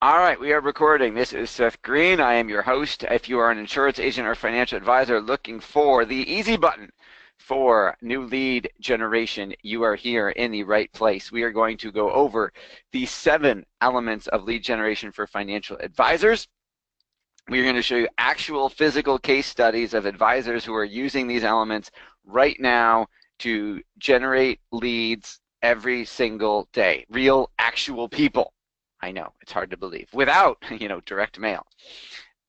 All right, we are recording. This is Seth Greene. I am your host. If you are an insurance agent or financial advisor looking for the easy button for new lead generation, you are here in the right place. We are going to go over the 7 elements of lead generation for financial advisors. We are going to show you actual physical case studies of advisors who are using these elements right now to generate leads every single day. Real, actual people. I know, it's hard to believe, without, direct mail.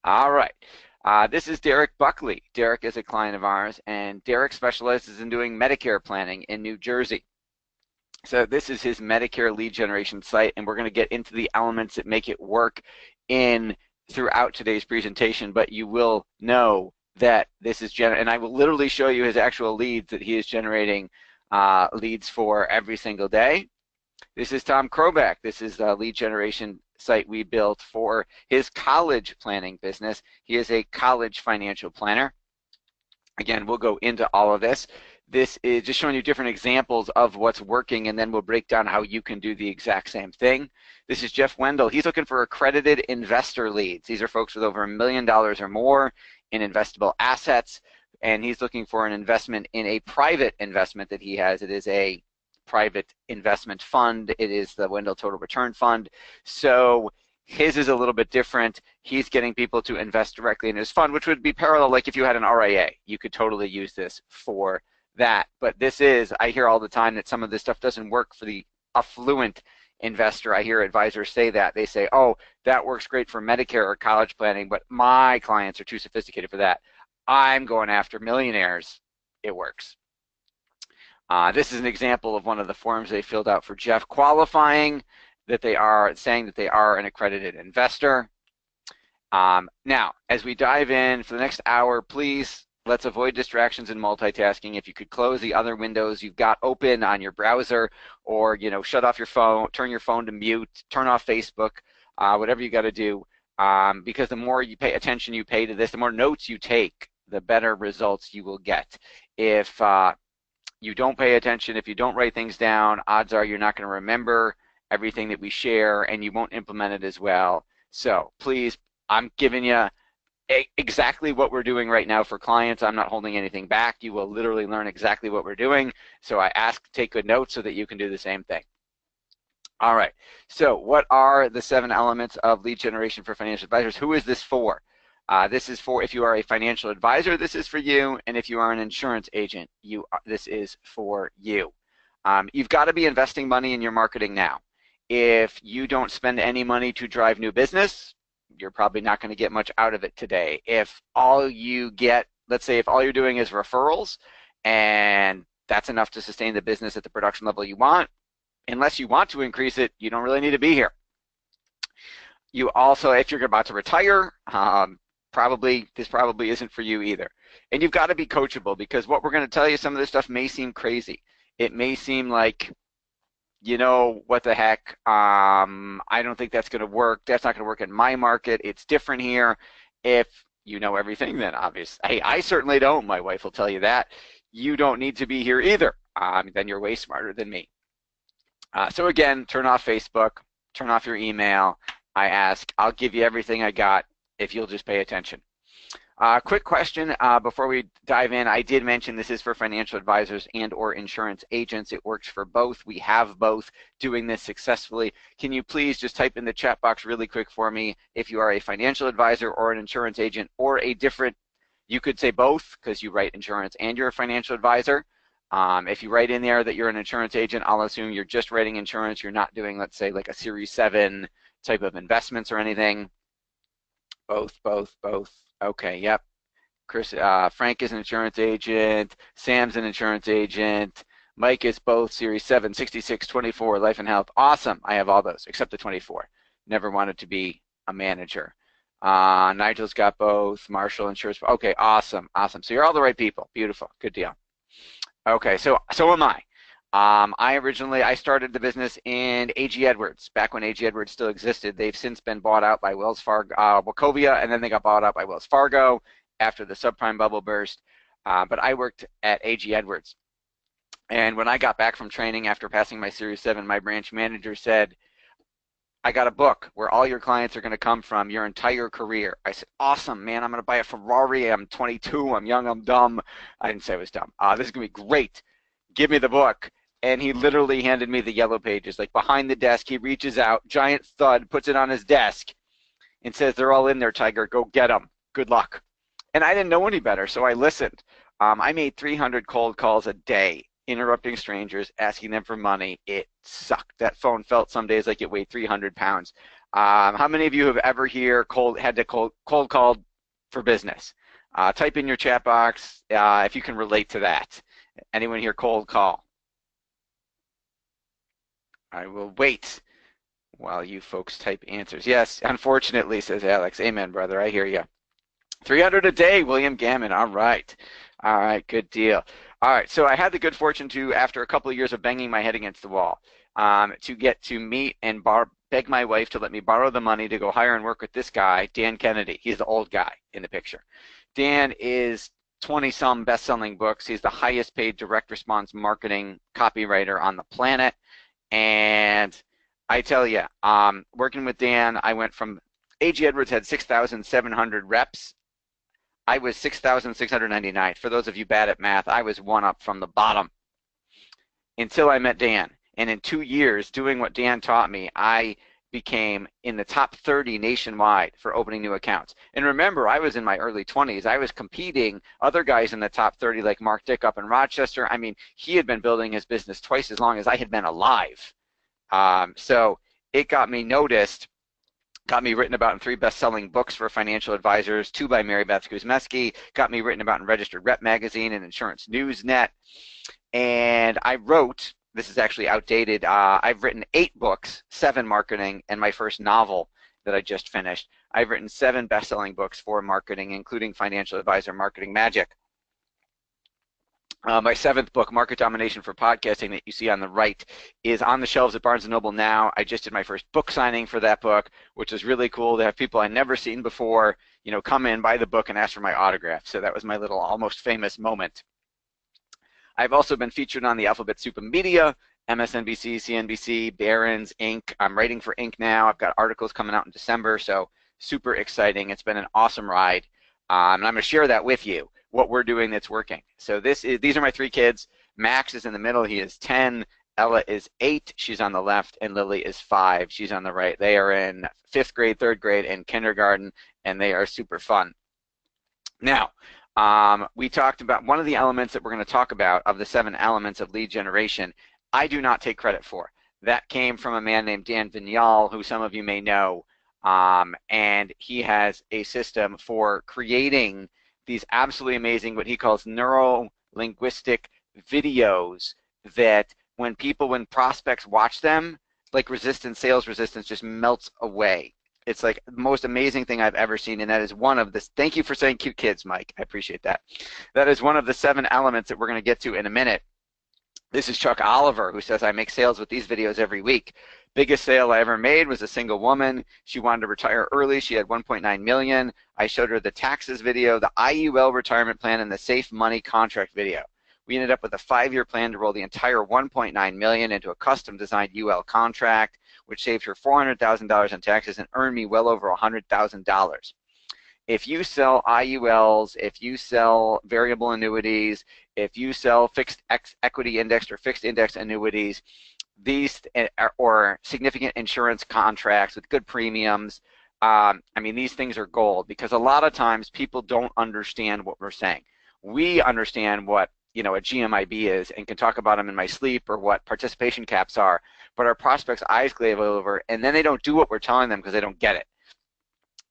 All right. This is Derek Buckley. Derek is a client of ours, and Derek specializes in doing Medicare planning in New Jersey. So this is his Medicare lead generation site, and we're going to get into the elements that make it work throughout today's presentation, but you will know that this is, and I will literally show you his actual leads that he is generating leads for every single day. This is Tom Kroback. This is the lead generation site we built for his college planning business. He is a college financial planner. Again, we'll go into all of this. This is just showing you different examples of what's working, and then we'll break down how you can do the exact same thing. This is Jeff Wendell. He's looking for accredited investor leads. These are folks with over $1 million or more in investable assets, and he's looking for an investment in a private investment that he has. It is a private investment fund. It is the Wendell Total Return Fund. So his is a little bit different. He's getting people to invest directly in his fund, which would be parallel, like if you had an RIA. You could totally use this for that. But this is, I hear all the time that some of this stuff doesn't work for the affluent investor. I hear advisors say that. They say, oh, that works great for Medicare or college planning, but my clients are too sophisticated for that. I'm going after millionaires. It works. This is an example of one of the forms they filled out for Jeff, qualifying that they are, saying that they are an accredited investor. Now, as we dive in for the next hour, please, let's avoid distractions and multitasking. If you could close the other windows you've got open on your browser, or shut off your phone, turn your phone to mute, turn off Facebook, whatever you got to do, because the more you pay attention you pay to this, the more notes you take, the better results you will get. If you don't pay attention, if you don't write things down, odds are you're not going to remember everything that we share, and you won't implement it as well. So please, I'm giving you exactly what we're doing right now for clients. I'm not holding anything back. You will literally learn exactly what we're doing. So I ask to take good notes so that you can do the same thing. All right. So what are the 7 elements of lead generation for financial advisors? Who is this for? This is for, if you are a financial advisor, this is for you, and if you are an insurance agent, this is for you. You've got to be investing money in your marketing now. If you don't spend any money to drive new business, you're probably not going to get much out of it today. If all you get, let's say if all you're doing is referrals, and that's enough to sustain the business at the production level you want, unless you want to increase it, you don't really need to be here. You also, if you're about to retire, this probably isn't for you either. And you've got to be coachable, because what we're going to tell you, some of this stuff may seem crazy. It may seem like, what the heck, I don't think that's going to work. That's not going to work in my market. It's different here. If you know everything, then obviously, hey, I certainly don't. My wife will tell you that. You don't need to be here either. Then you're way smarter than me. So again, turn off Facebook, turn off your email. I ask, I'll give you everything I got if you'll just pay attention. Quick question before we dive in. I did mention this is for financial advisors and or insurance agents. It works for both. We have both doing this successfully. Can you please just type in the chat box really quick for me if you are a financial advisor or an insurance agent, or a different, you could say both because you write insurance and you're a financial advisor. If you write in there that you're an insurance agent, I'll assume you're just writing insurance. You're not doing, let's say, like a Series 7 type of investments or anything. Both. Okay, yep. Chris, Frank is an insurance agent. Sam's an insurance agent. Mike is both Series 7, 66, 24, life and health. Awesome. I have all those except the 24. Never wanted to be a manager. Nigel's got both. Marshall insurance. Okay, awesome. So you're all the right people. Beautiful. Good deal. Okay, so am I. I started the business in A.G. Edwards, back when A.G. Edwards still existed. They've since been bought out by Wells Fargo, Wachovia, and then they got bought out by Wells Fargo after the subprime bubble burst. But I worked at A.G. Edwards. And when I got back from training after passing my Series 7, my branch manager said, I got a book where all your clients are going to come from your entire career. I said, awesome, man. I'm going to buy a Ferrari. I'm 22. I'm young. I'm dumb. I didn't say I was dumb. This is going to be great. Give me the book. And he literally handed me the yellow pages, like behind the desk. He reaches out, giant thud, puts it on his desk, and says, they're all in there, Tiger. Go get them. Good luck. And I didn't know any better, so I listened. I made 300 cold calls a day, interrupting strangers, asking them for money. It sucked. That phone felt some days like it weighed 300 pounds. How many of you have ever had to cold call for business? Type in your chat box if you can relate to that. Anyone here cold call? I will wait while you folks type answers. Yes, unfortunately, says Alex. Amen, brother. I hear you. 300 a day, William Gammon. All right. All right, good deal. All right, so I had the good fortune to, after a couple of years of banging my head against the wall, to get to meet and beg my wife to let me borrow the money to go hire and work with this guy, Dan Kennedy. He's the old guy in the picture. Dan is 20-some best-selling books. He's the highest paid direct response marketing copywriter on the planet. And I tell you, working with Dan, I went from, A.G. Edwards had 6,700 reps. I was 6,699. For those of you bad at math, I was one up from the bottom until I met Dan. And in 2 years, doing what Dan taught me, I became in the top 30 nationwide for opening new accounts. And remember, I was in my early 20s. I was competing other guys in the top 30 like Mark Dick up in Rochester. I mean, he had been building his business twice as long as I had been alive. So it got me noticed, got me written about in 3 best-selling books for financial advisors, 2 by Mary Beth Kuzmeski, got me written about in Registered Rep Magazine and Insurance Newsnet. And I wrote, this is actually outdated, I've written 8 books, 7 marketing, and my first novel that I just finished. I've written 7 best-selling books for marketing, including Financial Advisor Marketing Magic. My 7th book, Market Domination for Podcasting, that you see on the right, is on the shelves at Barnes & Noble now. I just did my first book signing for that book, which is really cool to have people I'd never seen before, you know, come in, buy the book, and ask for my autograph. So that was my little almost famous moment. I've also been featured on the Alphabet Soup of Media, MSNBC, CNBC, Barron's, Inc. I'm writing for Inc. now. I've got articles coming out in December, so super exciting. It's been an awesome ride, and I'm going to share that with you, what we're doing that's working. So these are my 3 kids. Max is in the middle. He is 10. Ella is 8. She's on the left. And Lily is 5. She's on the right. They are in 5th grade, 3rd grade, and kindergarten, and they are super fun. Now, we talked about one of the elements that we're going to talk about of the 7 elements of lead generation. I do not take credit for. That came from a man named Dan Vignal, who some of you may know, and he has a system for creating these absolutely amazing, what he calls neuro-linguistic videos that when prospects watch them, like sales resistance just melts away. It's like the most amazing thing I've ever seen, and that is one of the, thank you for saying cute kids, Mike. I appreciate that. That is one of the 7 elements that we're going to get to in a minute. This is Chuck Oliver, who says, I make sales with these videos every week. Biggest sale I ever made was a single woman. She wanted to retire early. She had 1.9 million. I showed her the taxes video, the IUL retirement plan, and the safe money contract video. We ended up with a 5-year plan to roll the entire 1.9 million into a custom designed UL contract, which saved her $400,000 in taxes and earned me well over $100,000. If you sell IULs, if you sell variable annuities, if you sell fixed equity indexed or fixed index annuities, these or significant insurance contracts with good premiums, I mean, these things are gold, because a lot of times people don't understand what we're saying. We understand what, you know, a GMIB is and can talk about them in my sleep, or what participation caps are, but our prospects' eyes glaze over, and then they don't do what we're telling them because they don't get it.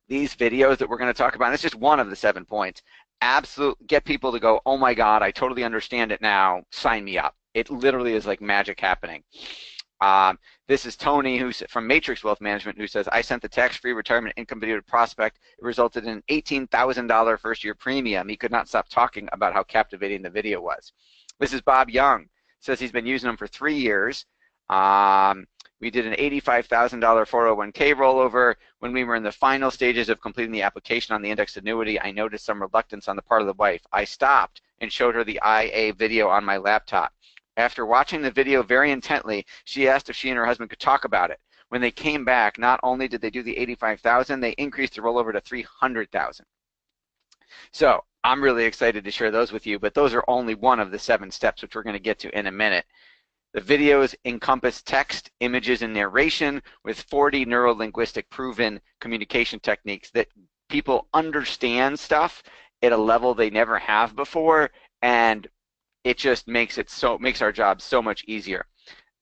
These videos that we're going to talk about, and it's just one of the 7 points, absolutely get people to go, oh my God, I totally understand it now, sign me up. It literally is like magic happening. This is Tony, who's from Matrix Wealth Management, who says, I sent the tax-free retirement income video to prospect. It resulted in an $18,000 first-year premium. He could not stop talking about how captivating the video was. This is Bob Young. Says he's been using them for 3 years. We did an $85,000 401k rollover. When we were in the final stages of completing the application on the indexed annuity, I noticed some reluctance on the part of the wife. I stopped and showed her the IA video on my laptop. After watching the video very intently, she asked if she and her husband could talk about it. when they came back, not only did they do the 85,000, they increased the rollover to 300,000. So I'm really excited to share those with you, but those are only one of the 7 steps, which we're going to get to in a minute. The videos encompass text, images, and narration with 40 neuro-linguistic proven communication techniques that people understand stuff at a level they never have before, and it just makes our job so much easier.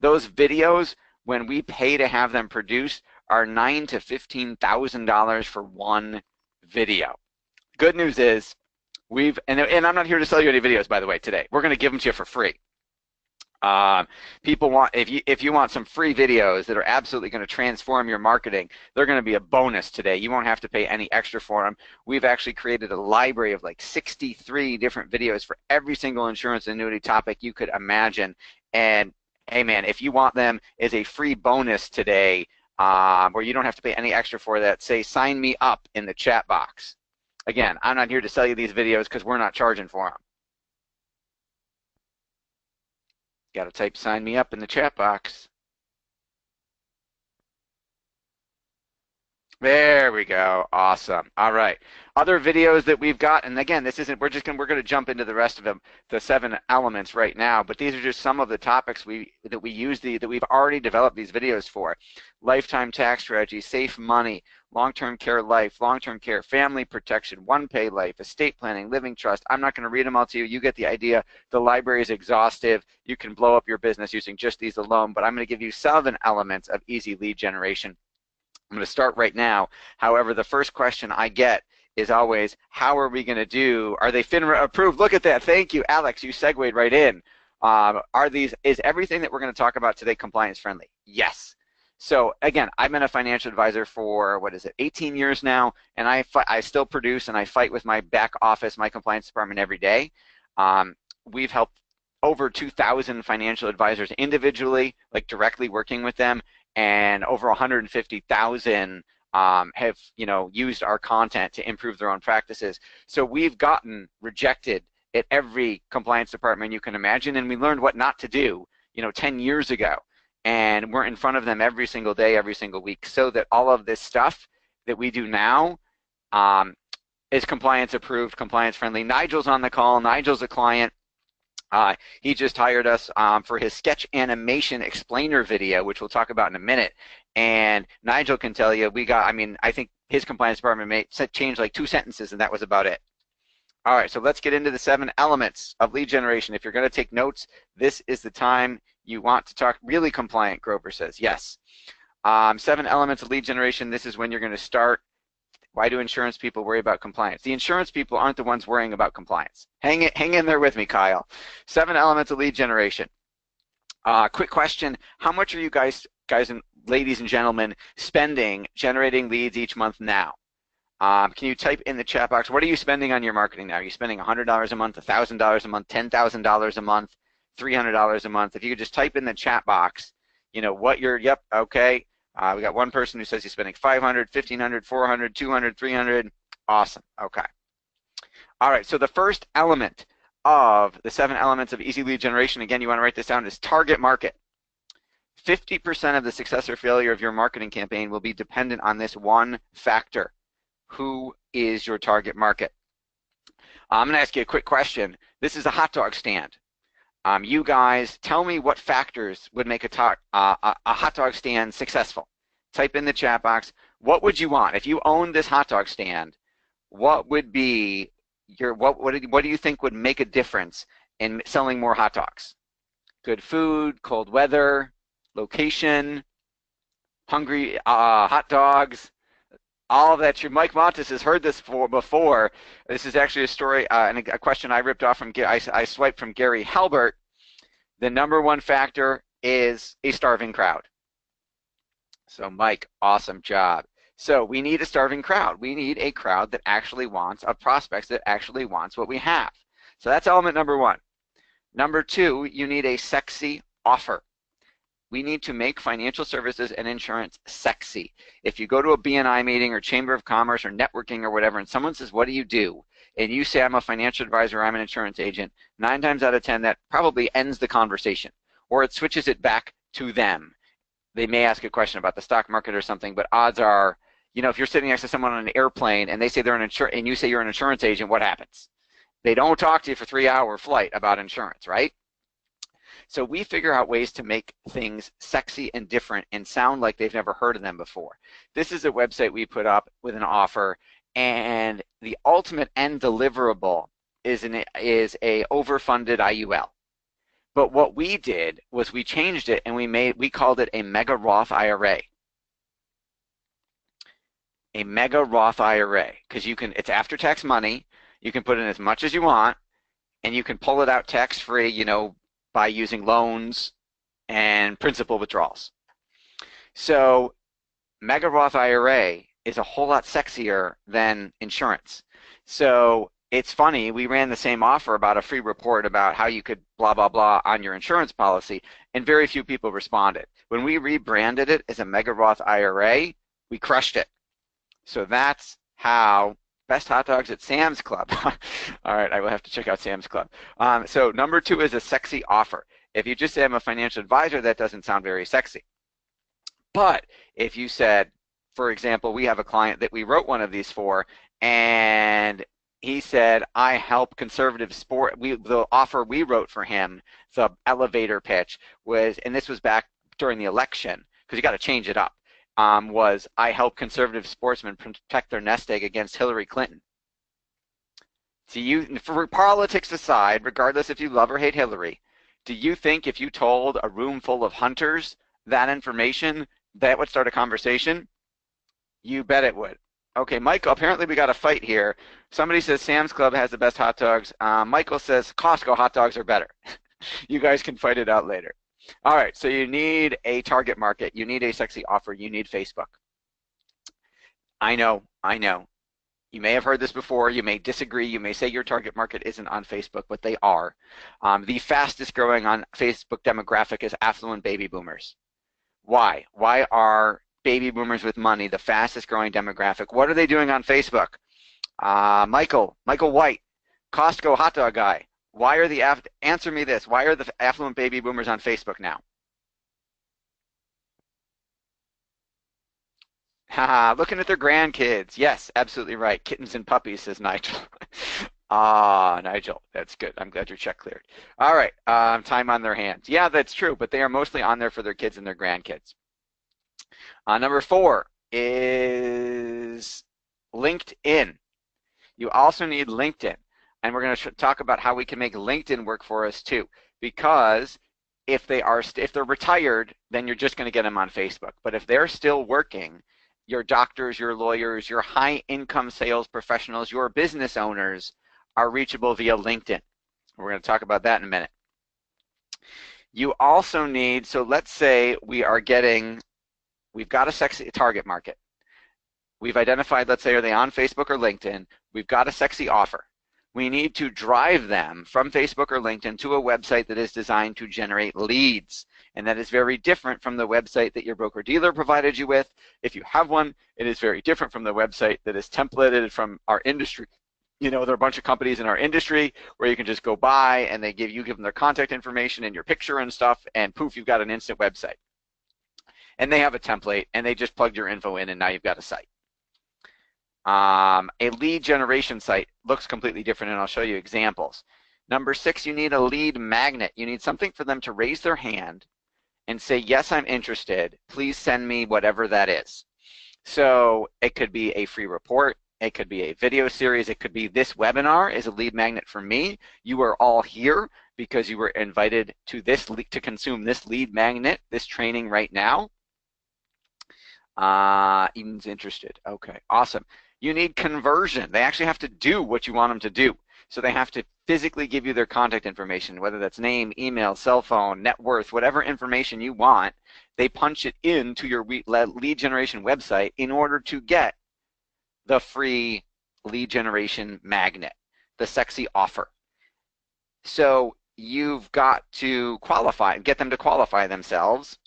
Those videos, when we pay to have them produced, are $9,000 to $15,000 for one video. Good news is and I'm not here to sell you any videos, by the way, today. We're going to give them to you for free. People want, if you want some free videos that are absolutely going to transform your marketing, they're going to be a bonus today. You won't have to pay any extra for them. We've actually created a library of like 63 different videos for every single insurance annuity topic you could imagine. And hey man, if you want them as a free bonus today, where you don't have to pay any extra for that, say sign me up in the chat box. Again, I'm not here to sell you these videos because we're not charging for them. Got to type sign me up in the chat box. There we go. Awesome. All right. Other videos that we've got, and again, this isn't, we're going to jump into the rest of them, the 7 elements right now, but these are just some of the topics that we've already developed these videos for. Lifetime tax strategy, safe money, long-term care life, long-term care, family protection, one-pay life, estate planning, living trust. I'm not going to read them all to you. You get the idea. The library is exhaustive. You can blow up your business using just these alone, but I'm going to give you 7 elements of easy lead generation. I'm going to start right now. However, the first question I get is always, how are we going to do? Are they FINRA approved? Look at that. Thank you, Alex. You segued right in. Is everything that we're going to talk about today compliance friendly? Yes. So again, I've been a financial advisor for, 18 years now, and I still produce and I fight with my back office, my compliance department every day. We've helped over 2,000 financial advisors individually, like directly working with them, and over 150,000 have used our content to improve their own practices. So we've gotten rejected at every compliance department you can imagine, and we learned what not to do 10 years ago, and we're in front of them every single day, every single week, so that all of this stuff that we do now is compliance approved, compliance friendly. Nigel's on the call. Nigel's a client. He just hired us for his sketch animation explainer video, which we'll talk about in a minute. And Nigel can tell you, I think his compliance department changed like 2 sentences, and that was about it. All right, so let's get into the 7 elements of lead generation. If you're going to take notes, this is the time you want to talk really compliant, Grover says. Yes. 7 elements of lead generation. This is when you're going to start. Why do insurance people worry about compliance? The insurance people aren't the ones worrying about compliance. Hang in there with me, Kyle. 7 elements of lead generation. Quick question. How much are you guys and ladies and gentlemen spending generating leads each month now? Can you type in the chat box, what are you spending on your marketing now? Are you spending $100 a month, $1,000 a month, $10,000 a month, $300 a month? If you could just type in the chat box, what you're, yep, okay. We got one person who says he's spending $500, $1,500, $400, $200, $300. Awesome. Okay. All right. So the first element of the 7 elements of easy lead generation, again, you want to write this down, is target market. 50% of the success or failure of your marketing campaign will be dependent on this one factor. Who is your target market? I'm going to ask you a quick question. This is a hot dog stand. You guys, tell me what factors would make a hot dog stand successful. Type in the chat box. What would you want if you owned this hot dog stand? What would be what do you think would make a difference in selling more hot dogs? Good food, cold weather, location, hungry hot dogs. All of that. Mike Montes has heard this before. This is actually a story and a question I ripped off from. I swiped from Gary Halbert. The #1 factor is a starving crowd. So Mike, awesome job. So we need a starving crowd. We need a crowd that actually wants, of prospects that actually wants what we have. So that's element #1. #2, you need a sexy offer. We need to make financial services and insurance sexy. If you go to a BNI meeting or Chamber of Commerce or networking or whatever, and someone says, what do you do? And you say, I'm a financial advisor, I'm an insurance agent, 9 times out of 10, that probably ends the conversation, or it switches it back to them. they may ask a question about the stock market or something, but odds are, you know, if you're sitting next to someone on an airplane and they say they're an insurance, and you say you're an insurance agent, what happens? They don't talk to you for 3-hour flight about insurance, right? So we figure out ways to make things sexy and different and sound like they've never heard of them before. This is a website we put up with an offer, and the ultimate end deliverable is a overfunded IUL. But what we did was we changed it and we called it a mega Roth IRA. A mega Roth IRA, because it's after-tax money. You can put in as much as you want, and you can pull it out tax-free, you know, by using loans and principal withdrawals. So mega Roth IRA is a whole lot sexier than insurance. So it's funny, we ran the same offer about a free report about how you could blah, blah, blah on your insurance policy, and very few people responded. When we rebranded it as a mega Roth IRA, we crushed it. So that's how best hot dogs at Sam's Club. All right, I will have to check out Sam's Club. So number 2 is a sexy offer. If you just say I'm a financial advisor, that doesn't sound very sexy. But if you said, for example, we have a client that we wrote one of these for, and he said, I help conservative sport. The offer we wrote for him, the elevator pitch was, and this was back during the election, because you got to change it up, was I help conservative sportsmen protect their nest egg against Hillary Clinton. Do you, for politics aside, regardless if you love or hate Hillary, do you think if you told a room full of hunters that information, that would start a conversation? You bet it would. Okay, Michael, apparently we got a fight here. Somebody says Sam's Club has the best hot dogs. Michael says Costco hot dogs are better. You guys can fight it out later. All right, so you need a target market. You need a sexy offer. You need Facebook. I know. You may have heard this before. You may disagree. You may say your target market isn't on Facebook, but they are. The fastest growing on Facebook demographic is affluent baby boomers. Why? Why are baby boomers with money the fastest growing demographic? What are they doing on Facebook? Michael White, Costco hot dog guy. Why are answer me this, why are the affluent baby boomers on Facebook now? Looking at their grandkids. Yes, absolutely right. Kittens and puppies, says Nigel. Nigel, that's good. I'm glad your check cleared. All right, time on their hands. Yeah, that's true, but they are mostly on there for their kids and their grandkids. Number 4 is LinkedIn. You also need LinkedIn. And we're going to talk about how we can make LinkedIn work for us too. Because if they're retired, then you're just going to get them on Facebook. But if they're still working, your doctors, your lawyers, your high-income sales professionals, your business owners are reachable via LinkedIn. We're going to talk about that in a minute. You also need, so let's say we've got a sexy target market. We've identified, let's say, are they on Facebook or LinkedIn? We've got a sexy offer. We need to drive them from Facebook or LinkedIn to a website that is designed to generate leads. And that is very different from the website that your broker-dealer provided you with. If you have one, it is very different from the website that is templated from our industry. You know, there are a bunch of companies in our industry where you can just go by and you give them their contact information and your picture and stuff, and poof, you've got an instant website. And they have a template, and they just plugged your info in, and now you've got a site. A lead generation site looks completely different, and I'll show you examples. Number 6, you need a lead magnet. You need something for them to raise their hand and say, yes, I'm interested. Please send me whatever that is. So it could be a free report. It could be a video series. It could be this webinar is a lead magnet for me. You are all here because you were invited to to consume this lead magnet, this training right now. Eden's interested. Okay, awesome. You need conversion. They actually have to do what you want them to do. So they have to physically give you their contact information, whether that's name, email, cell phone, net worth, whatever information you want. They punch it into your lead generation website in order to get the free lead generation magnet, the sexy offer. So you've got to qualify, get them to qualify themselves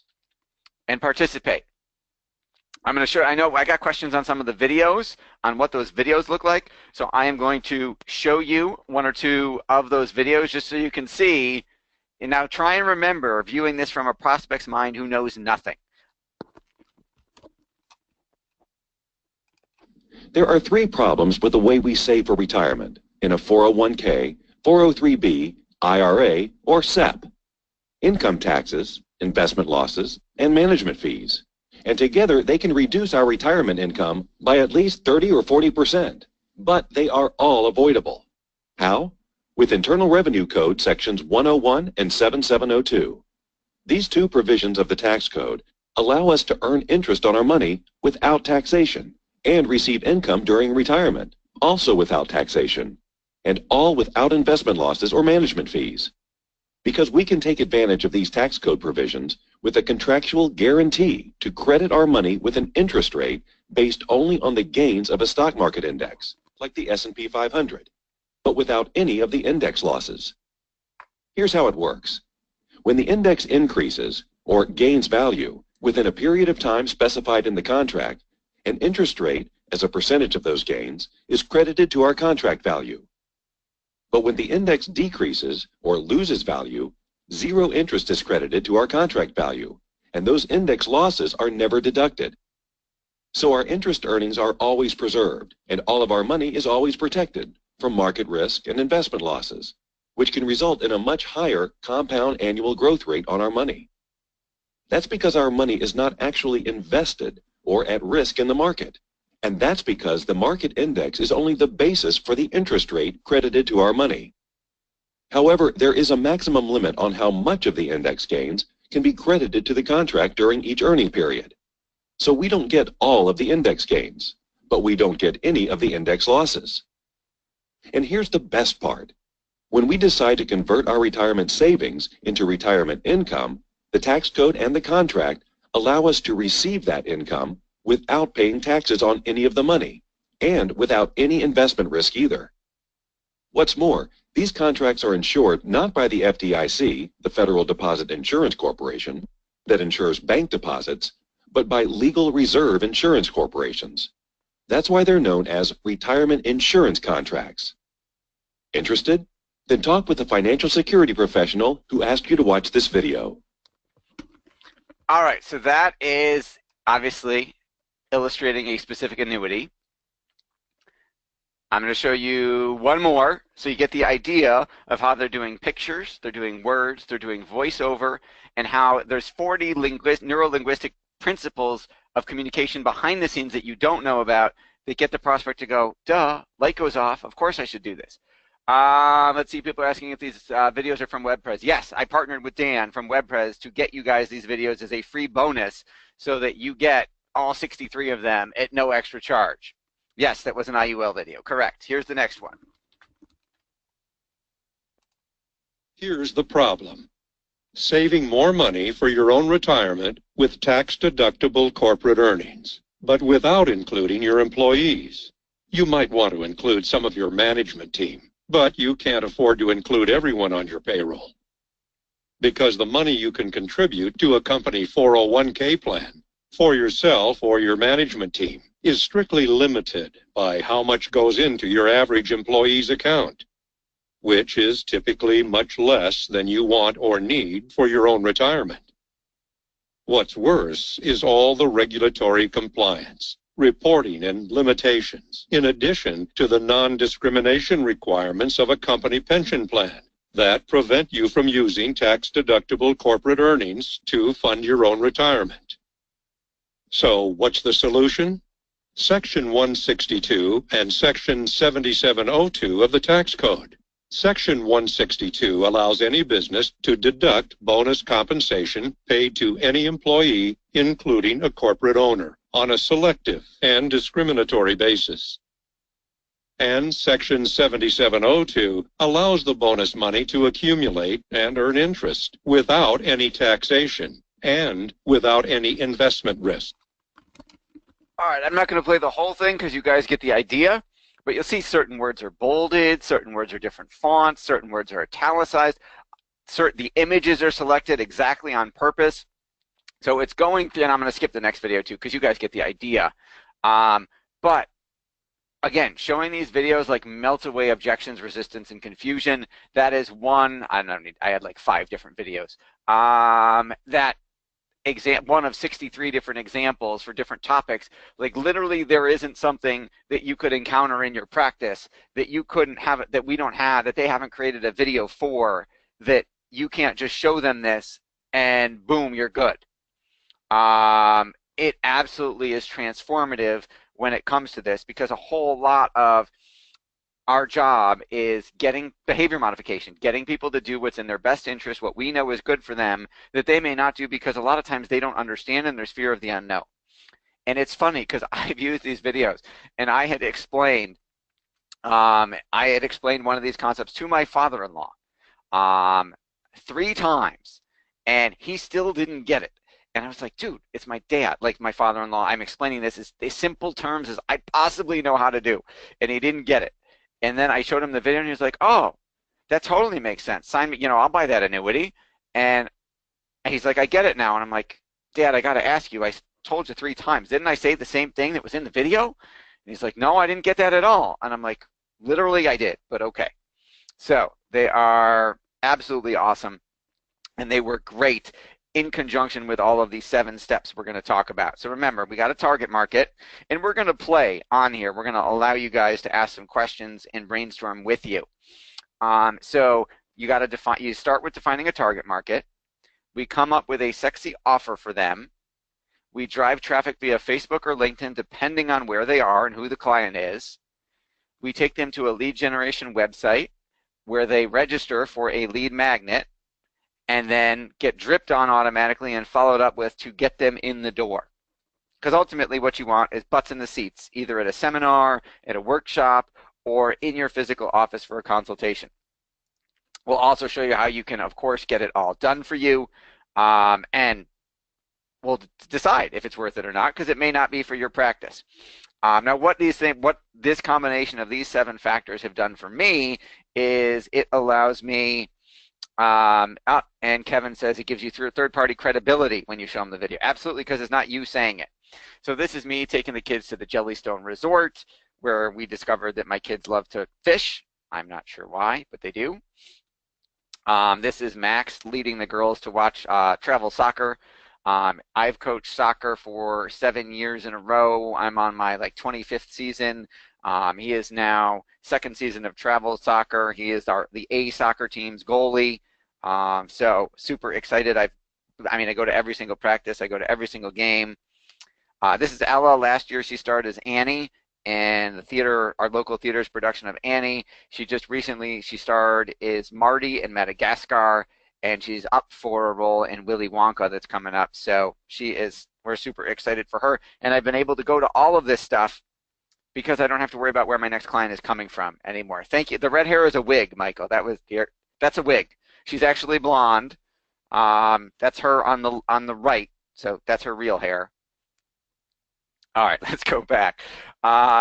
and participate. I'm going to show, I know I got questions on some of the videos, on what those videos look like, so I am going to show you 1 or 2 of those videos just so you can see. And now try and remember, viewing this from a prospect's mind who knows nothing. There are three problems with the way we save for retirement in a 401k, 403b, IRA, or SEP. Income taxes, investment losses, and management fees. And together they can reduce our retirement income by at least 30 or 40%. But they are all avoidable. How? With Internal Revenue Code sections 101 and 7702. These two provisions of the tax code allow us to earn interest on our money without taxation and receive income during retirement, also without taxation, and all without investment losses or management fees. Because we can take advantage of these tax code provisions with a contractual guarantee to credit our money with an interest rate based only on the gains of a stock market index, like the S&P 500, but without any of the index losses. Here's how it works. When the index increases or gains value within a period of time specified in the contract, an interest rate as a percentage of those gains is credited to our contract value. But when the index decreases or loses value, zero interest is credited to our contract value, and those index losses are never deducted. So our interest earnings are always preserved, and all of our money is always protected from market risk and investment losses, which can result in a much higher compound annual growth rate on our money. That's because our money is not actually invested or at risk in the market. And that's because the market index is only the basis for the interest rate credited to our money. However, there is a maximum limit on how much of the index gains can be credited to the contract during each earning period. So we don't get all of the index gains, but we don't get any of the index losses. And here's the best part. When we decide to convert our retirement savings into retirement income, the tax code and the contract allow us to receive that income without paying taxes on any of the money, and without any investment risk either. What's more, these contracts are insured not by the FDIC, the Federal Deposit Insurance Corporation, that insures bank deposits, but by legal reserve insurance corporations. That's why they're known as retirement insurance contracts. Interested? Then talk with a financial security professional who asked you to watch this video. All right, so that is obviously illustrating a specific annuity. I'm going to show you one more so you get the idea of how they're doing pictures, they're doing words, they're doing voiceover, and how there's 40 neuro-linguistic principles of communication behind the scenes that you don't know about that get the prospect to go, duh, light goes off, of course I should do this. Let's see, people are asking if these videos are from WebPrez. Yes, I partnered with Dan from WebPrez to get you guys these videos as a free bonus so that you get all 63 of them at no extra charge. Yes, that was an IUL video, correct. Here's the next one. Here's the problem. Saving more money for your own retirement with tax-deductible corporate earnings, but without including your employees. You might want to include some of your management team, but you can't afford to include everyone on your payroll. Because the money you can contribute to a company 401k plan for yourself or your management team is strictly limited by how much goes into your average employee's account, which is typically much less than you want or need for your own retirement. What's worse is all the regulatory compliance, reporting, and limitations, in addition to the non-discrimination requirements of a company pension plan that prevent you from using tax-deductible corporate earnings to fund your own retirement. So what's the solution? Section 162 and Section 7702 of the tax code. Section 162 allows any business to deduct bonus compensation paid to any employee, including a corporate owner, on a selective and discriminatory basis. And Section 7702 allows the bonus money to accumulate and earn interest without any taxation and without any investment risk. All right, I'm not going to play the whole thing because you guys get the idea, but you'll see certain words are bolded, certain words are different fonts, certain words are italicized, the images are selected exactly on purpose. So it's going to, and I'm going to skip the next video too because you guys get the idea. But again, showing these videos like melts away objections, resistance, and confusion. That is one, I had like 5 different videos that one of 63 different examples for different topics. Like literally there isn't something that you could encounter in your practice that you couldn't have, that we don't have, that they haven't created a video for, that you can't just show them this and boom, you're good. It absolutely is transformative when it comes to this, because a whole lot of our job is getting behavior modification, getting people to do what's in their best interest, what we know is good for them, that they may not do because a lot of times they don't understand and there's fear of the unknown. And it's funny because I've used these videos and I had explained one of these concepts to my father-in-law 3 times, and he still didn't get it. And I was like, dude, it's my dad, like my father-in-law. I'm explaining this as simple terms as I possibly know how to do, and he didn't get it. And then I showed him the video, and he was like, oh, that totally makes sense. Sign me, I'll buy that annuity. And he's like, I get it now. And I'm like, Dad, I got to ask you, I told you 3 times. Didn't I say the same thing that was in the video? And he's like, no, I didn't get that at all. And I'm like, literally I did, but okay. So they are absolutely awesome, and they work great in conjunction with all of these 7 steps we're going to talk about. So remember, we got a target market, and we're going to play on here. We're going to allow you guys to ask some questions and brainstorm with you. So you got to define. You start with defining a target market. We come up with a sexy offer for them. We drive traffic via Facebook or LinkedIn, depending on where they are and who the client is. We take them to a lead generation website where they register for a lead magnet, and then get dripped on automatically and followed up with to get them in the door. Because ultimately what you want is butts in the seats, either at a seminar, at a workshop, or in your physical office for a consultation. We'll also show you how you can, of course, get it all done for you, and we'll decide if it's worth it or not, because it may not be for your practice. Now, what this combination of these 7 factors have done for me is it allows me, and Kevin says it gives you third-party credibility when you show them the video. Absolutely, because it's not you saying it. So this is me taking the kids to the Jellystone Resort, where we discovered that my kids love to fish. I'm not sure why, but they do. This is Max leading the girls to watch travel soccer. I've coached soccer for 7 years in a row. I'm on my 25th season. He is now 2nd season of travel soccer. He is the A soccer team's goalie. So super excited. I go to every single practice. I go to every single game. This is Ella. Last year she starred as Annie in the theater, our local theater's production of Annie. She starred as Marty in Madagascar, and she's up for a role in Willy Wonka that's coming up. So we're super excited for her. And I've been able to go to all of this stuff because I don't have to worry about where my next client is coming from anymore. Thank you. The red hair is a wig, Michael. That's a wig. She's actually blonde. That's her on the right. So that's her real hair. All right, let's go back.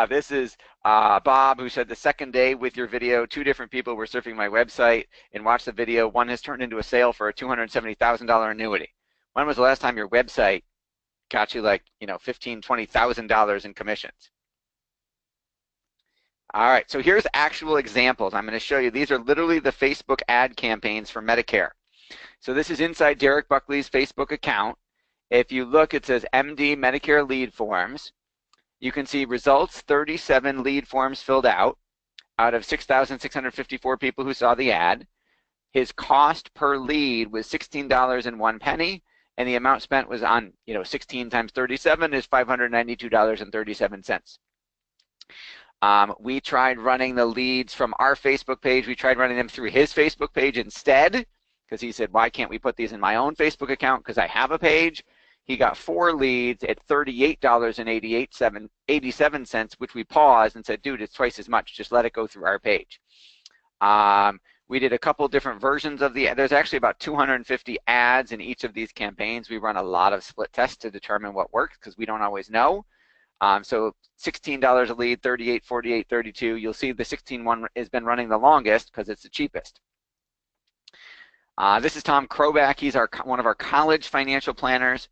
This is Bob, who said the second day with your video, 2 different people were surfing my website and watched the video. One has turned into a sale for a $270,000 annuity. When was the last time your website got you $15,000, $20,000 in commissions? All right, so here's actual examples. I'm going to show you. These are literally the Facebook ad campaigns for Medicare. So this is inside Derek Buckley's Facebook account. If you look, it says MD Medicare lead forms. You can see results, 37 lead forms filled out of 6,654 people who saw the ad. His cost per lead was $16.01, and the amount spent was on, 16 times 37 is $592.37. We tried running the leads from our Facebook page. We tried running them through his Facebook page instead, because he said, why can't we put these in my own Facebook account because I have a page? He got 4 leads at $38.87, which we paused and said, dude, it's twice as much. Just let it go through our page. We did a couple different versions of there's actually about 250 ads in each of these campaigns. We run a lot of split tests to determine what works because we don't always know. So $16 a lead, 38, 48, 32. You'll see the 16 one has been running the longest because it's the cheapest. This is Tom Kroback. He's one of our college financial planners.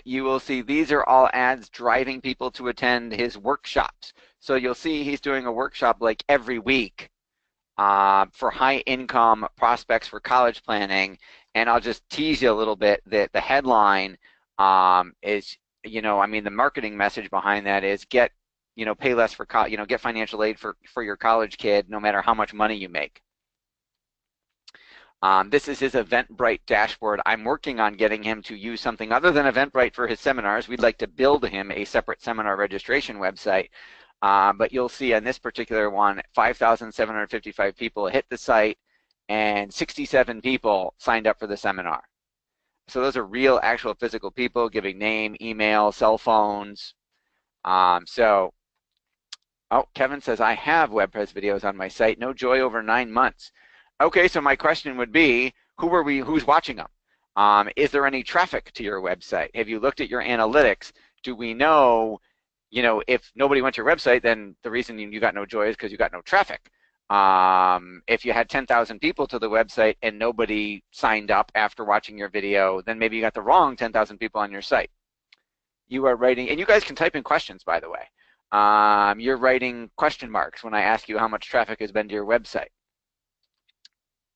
You will see these are all ads driving people to attend his workshops. So you'll see he's doing a workshop every week for high income prospects for college planning. And I'll just tease you a little bit that the headline is, I mean, the marketing message behind that is pay less for, get financial aid for your college kid, no matter how much money you make. This is his Eventbrite dashboard. I'm working on getting him to use something other than Eventbrite for his seminars. We'd like to build him a separate seminar registration website. But you'll see on this particular one, 5,755 people hit the site and 67 people signed up for the seminar. So those are real, actual physical people giving name, email, cell phones. Kevin says, I have WordPress videos on my site. No joy over 9 months. Okay, so my question would be, who's watching them? Is there any traffic to your website? Have you looked at your analytics? Do we know, if nobody went to your website, then the reason you got no joy is because you got no traffic. If you had 10,000 people to the website and nobody signed up after watching your video, then maybe you got the wrong 10,000 people on your site. You are writing, and you guys can type in questions, by the way. You're writing question marks when I ask you how much traffic has been to your website.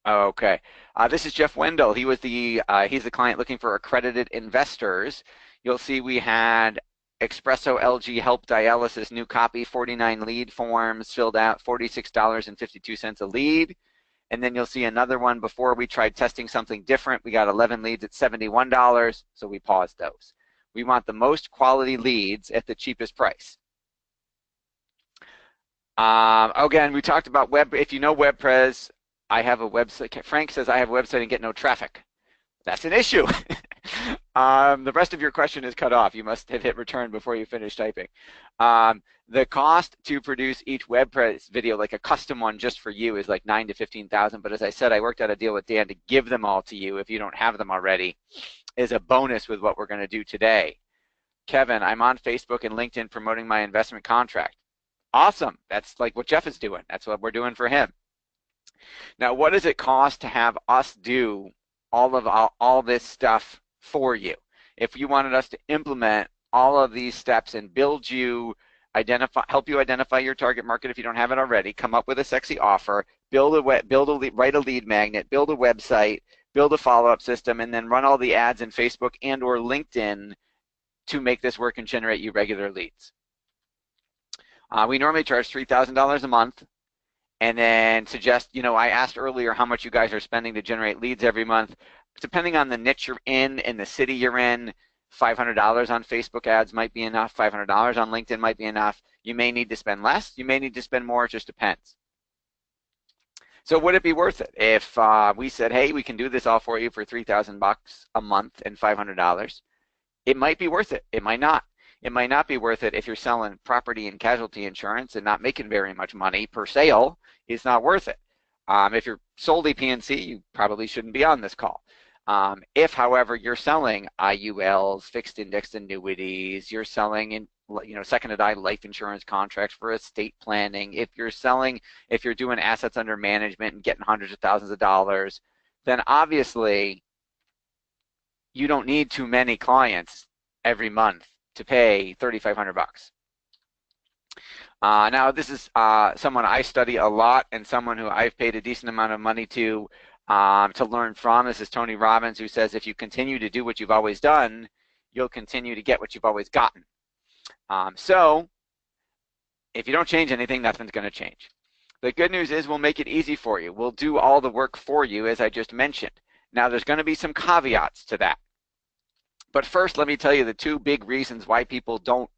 Okay, this is Jeff Wendell. He's the client looking for accredited investors. You'll see we had Espresso LG Help Dialysis, new copy, 49 lead forms filled out, $46.52 a lead. And then you'll see another one before we tried testing something different. We got 11 leads at $71, so we paused those. We want the most quality leads at the cheapest price. Again, we talked about web. If you know WebPres, I have a website. Frank says I have a website and get no traffic. That's an issue. The rest of your question is cut off. You must have hit return before you finish typing. The cost to produce each WordPress video, like a custom one just for you, is like $9,000 to $15,000. But as I said, I worked out a deal with Dan to give them all to you if you don't have them already, is a bonus with what we're going to do today. Kevin, I'm on Facebook and LinkedIn promoting my investment contract. Awesome. That's like what Jeff is doing. That's what we're doing for him. Now, what does it cost to have us do all this stuff for you? If you wanted us to implement all of these steps and help you identify your target market if you don't have it already, come up with a sexy offer, write a lead magnet, build a website, build a follow-up system, and then run all the ads in Facebook and or LinkedIn to make this work and generate you regular leads. We normally charge $3,000 a month. And then suggest, I asked earlier how much you guys are spending to generate leads every month. Depending on the niche you're in and the city you're in, $500 on Facebook ads might be enough. $500 on LinkedIn might be enough. You may need to spend less. You may need to spend more. It just depends. So would it be worth it if we said, hey, we can do this all for you for $3,000 a month and $500? It might be worth it. It might not. It might not be worth it if you're selling property and casualty insurance and not making very much money per sale. It's not worth it. If you're solely PNC, you probably shouldn't be on this call. If, however, you're selling IULs, fixed indexed annuities, you're selling second to die life insurance contracts for estate planning, if you're doing assets under management and getting hundreds of thousands of dollars, then obviously you don't need too many clients every month to pay $3,500. Now, this is someone I study a lot and someone who I've paid a decent amount of money to learn from. This is Tony Robbins, who says if you continue to do what you've always done, you'll continue to get what you've always gotten. So if you don't change anything, nothing's going to change. The good news is we'll make it easy for you. We'll do all the work for you, as I just mentioned. Now, there's going to be some caveats to that. But first, let me tell you the two big reasons why people don't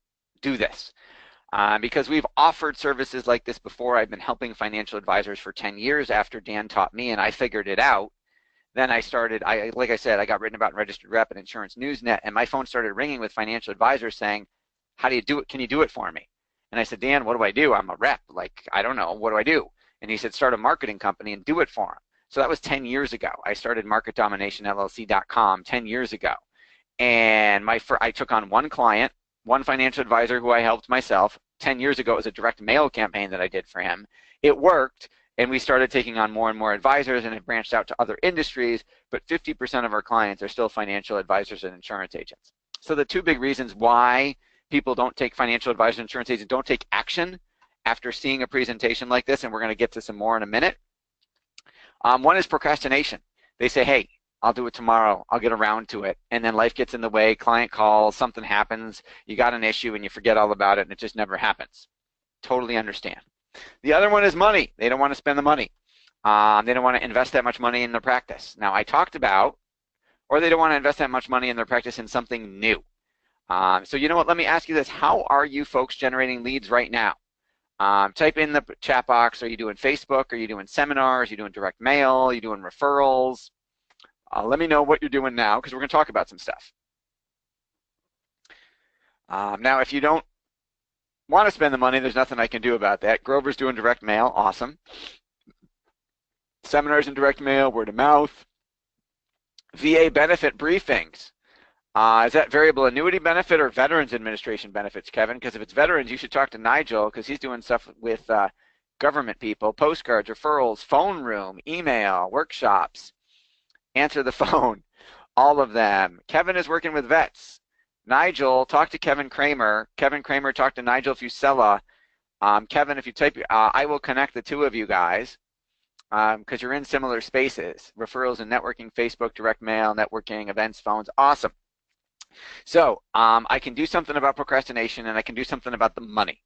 do this. Because we've offered services like this before. I've been helping financial advisors for 10 years after Dan taught me and I figured it out. Then I started, like I said, I got written about in Registered Rep and Insurance Newsnet, and my phone started ringing with financial advisors saying, how do you do it? Can you do it for me? And I said, Dan, what do I do? I'm a rep. Like, I don't know. What do I do? And he said, start a marketing company and do it for him. So that was 10 years ago. I started MarketDominationLLC.com 10 years ago. And I took on one client, one financial advisor who I helped myself. 10 years ago, it was a direct mail campaign that I did for him. It worked, and we started taking on more and more advisors and have branched out to other industries, but 50% of our clients are still financial advisors and insurance agents. So the two big reasons why people don't take financial advisors and insurance agents don't take action after seeing a presentation like this, and we're going to get to some more in a minute, One is procrastination. They say, hey, I'll do it tomorrow, I'll get around to it, and then life gets in the way, client calls, something happens, you got an issue and you forget all about it and it just never happens. Totally understand. The other one is money. They don't want to spend the money. They don't want to invest that much money in their practice. Now I talked about, or they don't want to invest that much money in their practice in something new. So you know what, let me ask you this. How are you folks generating leads right now? Type in the chat box. Are you doing Facebook? Are you doing seminars? Are you doing direct mail? Are you doing referrals? Let me know what you're doing now, because we're going to talk about some stuff. Now, if you don't want to spend the money, there's nothing I can do about that. Grover's doing direct mail. Awesome. Seminars and direct mail, word of mouth. VA benefit briefings. Is that variable annuity benefit or Veterans Administration benefits, Kevin? Because if it's veterans, you should talk to Nigel, because he's doing stuff with government people, postcards, referrals, phone room, email, workshops, answer the phone, all of them. Kevin is working with vets. Nigel, talk to Kevin Kramer. Kevin Kramer, talk to Nigel Fusella. Kevin, if you type, I will connect the two of you guys, because you're in similar spaces. Referrals and networking, Facebook, direct mail, networking, events, phones. Awesome. So I can do something about procrastination, and I can do something about the money.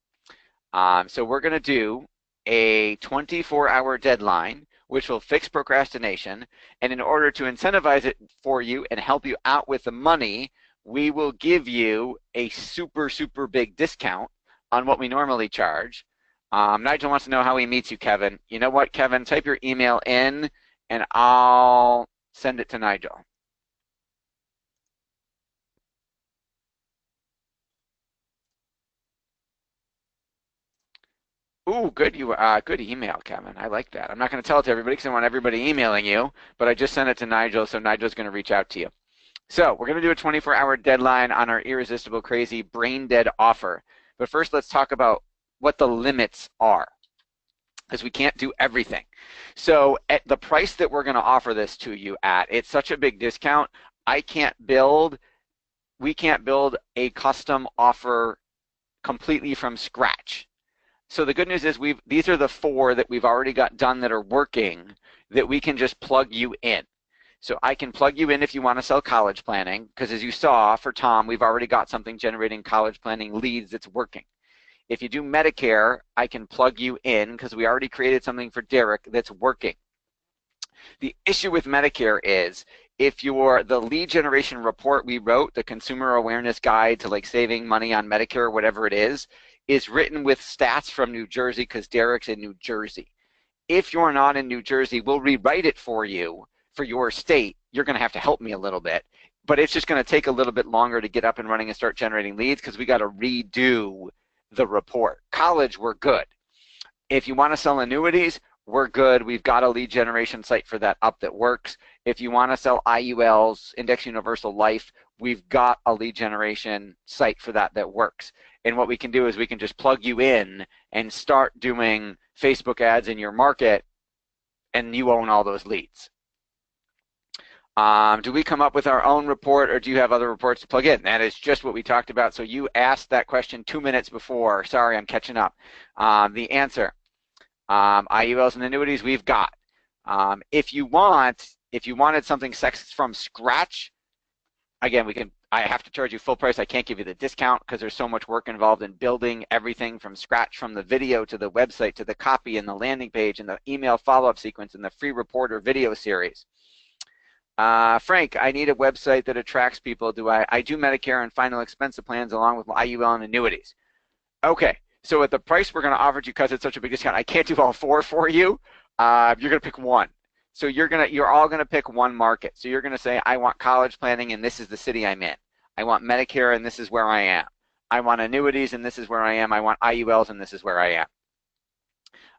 So we're going to do a 24-hour deadline, which will fix procrastination. And in order to incentivize it for you and help you out with the money, we will give you a super, super big discount on what we normally charge. Nigel wants to know how he meets you, Kevin. You know what, Kevin? Type your email in, and I'll send it to Nigel. Ooh, good good email, Kevin. I like that. I'm not going to tell it to everybody because I want everybody emailing you, but I just sent it to Nigel, so Nigel's going to reach out to you. So we're going to do a 24-hour deadline on our irresistible, crazy, brain-dead offer. But first, let's talk about what the limits are, because we can't do everything. So at the price that we're going to offer this to you at, it's such a big discount, we can't build a custom offer completely from scratch. So the good news is these are the 4 that we've already got done that are working that we can just plug you in. So I can plug you in if you want to sell college planning, because as you saw for Tom, we've already got something generating college planning leads that's working. If you do Medicare, I can plug you in because we already created something for Derek that's working. The issue with Medicare is if the lead generation report we wrote, the consumer awareness guide to like saving money on Medicare or whatever it is written with stats from New Jersey because Derek's in New Jersey. If you're not in New Jersey, we'll rewrite it for you for your state. You're going to have to help me a little bit, but it's just going to take a little bit longer to get up and running and start generating leads because we got to redo the report. College, we're good. If you want to sell annuities, we're good. We've got a lead generation site for that up that works. If you want to sell IULs, Index Universal Life, we've got a lead generation site for that works. And what we can do is we can just plug you in and start doing Facebook ads in your market, and you own all those leads. Do we come up with our own report, or do you have other reports to plug in? That is just what we talked about. So you asked that question 2 minutes before. Sorry, I'm catching up. The answer, IULs and annuities, we've got. If you wanted something from scratch, again, I have to charge you full price. I can't give you the discount because there's so much work involved in building everything from scratch, from the video to the website to the copy and the landing page and the email follow-up sequence and the free reporter video series. Frank, I need a website that attracts people. I do Medicare and final expense plans along with IUL and annuities. Okay, so at the price we're going to offer you, because it's such a big discount, I can't do all 4 for you. You're going to pick one. So you're all going to pick one market. So you're going to say, I want college planning, and this is the city I'm in. I want Medicare, and this is where I am. I want annuities, and this is where I am. I want IULs, and this is where I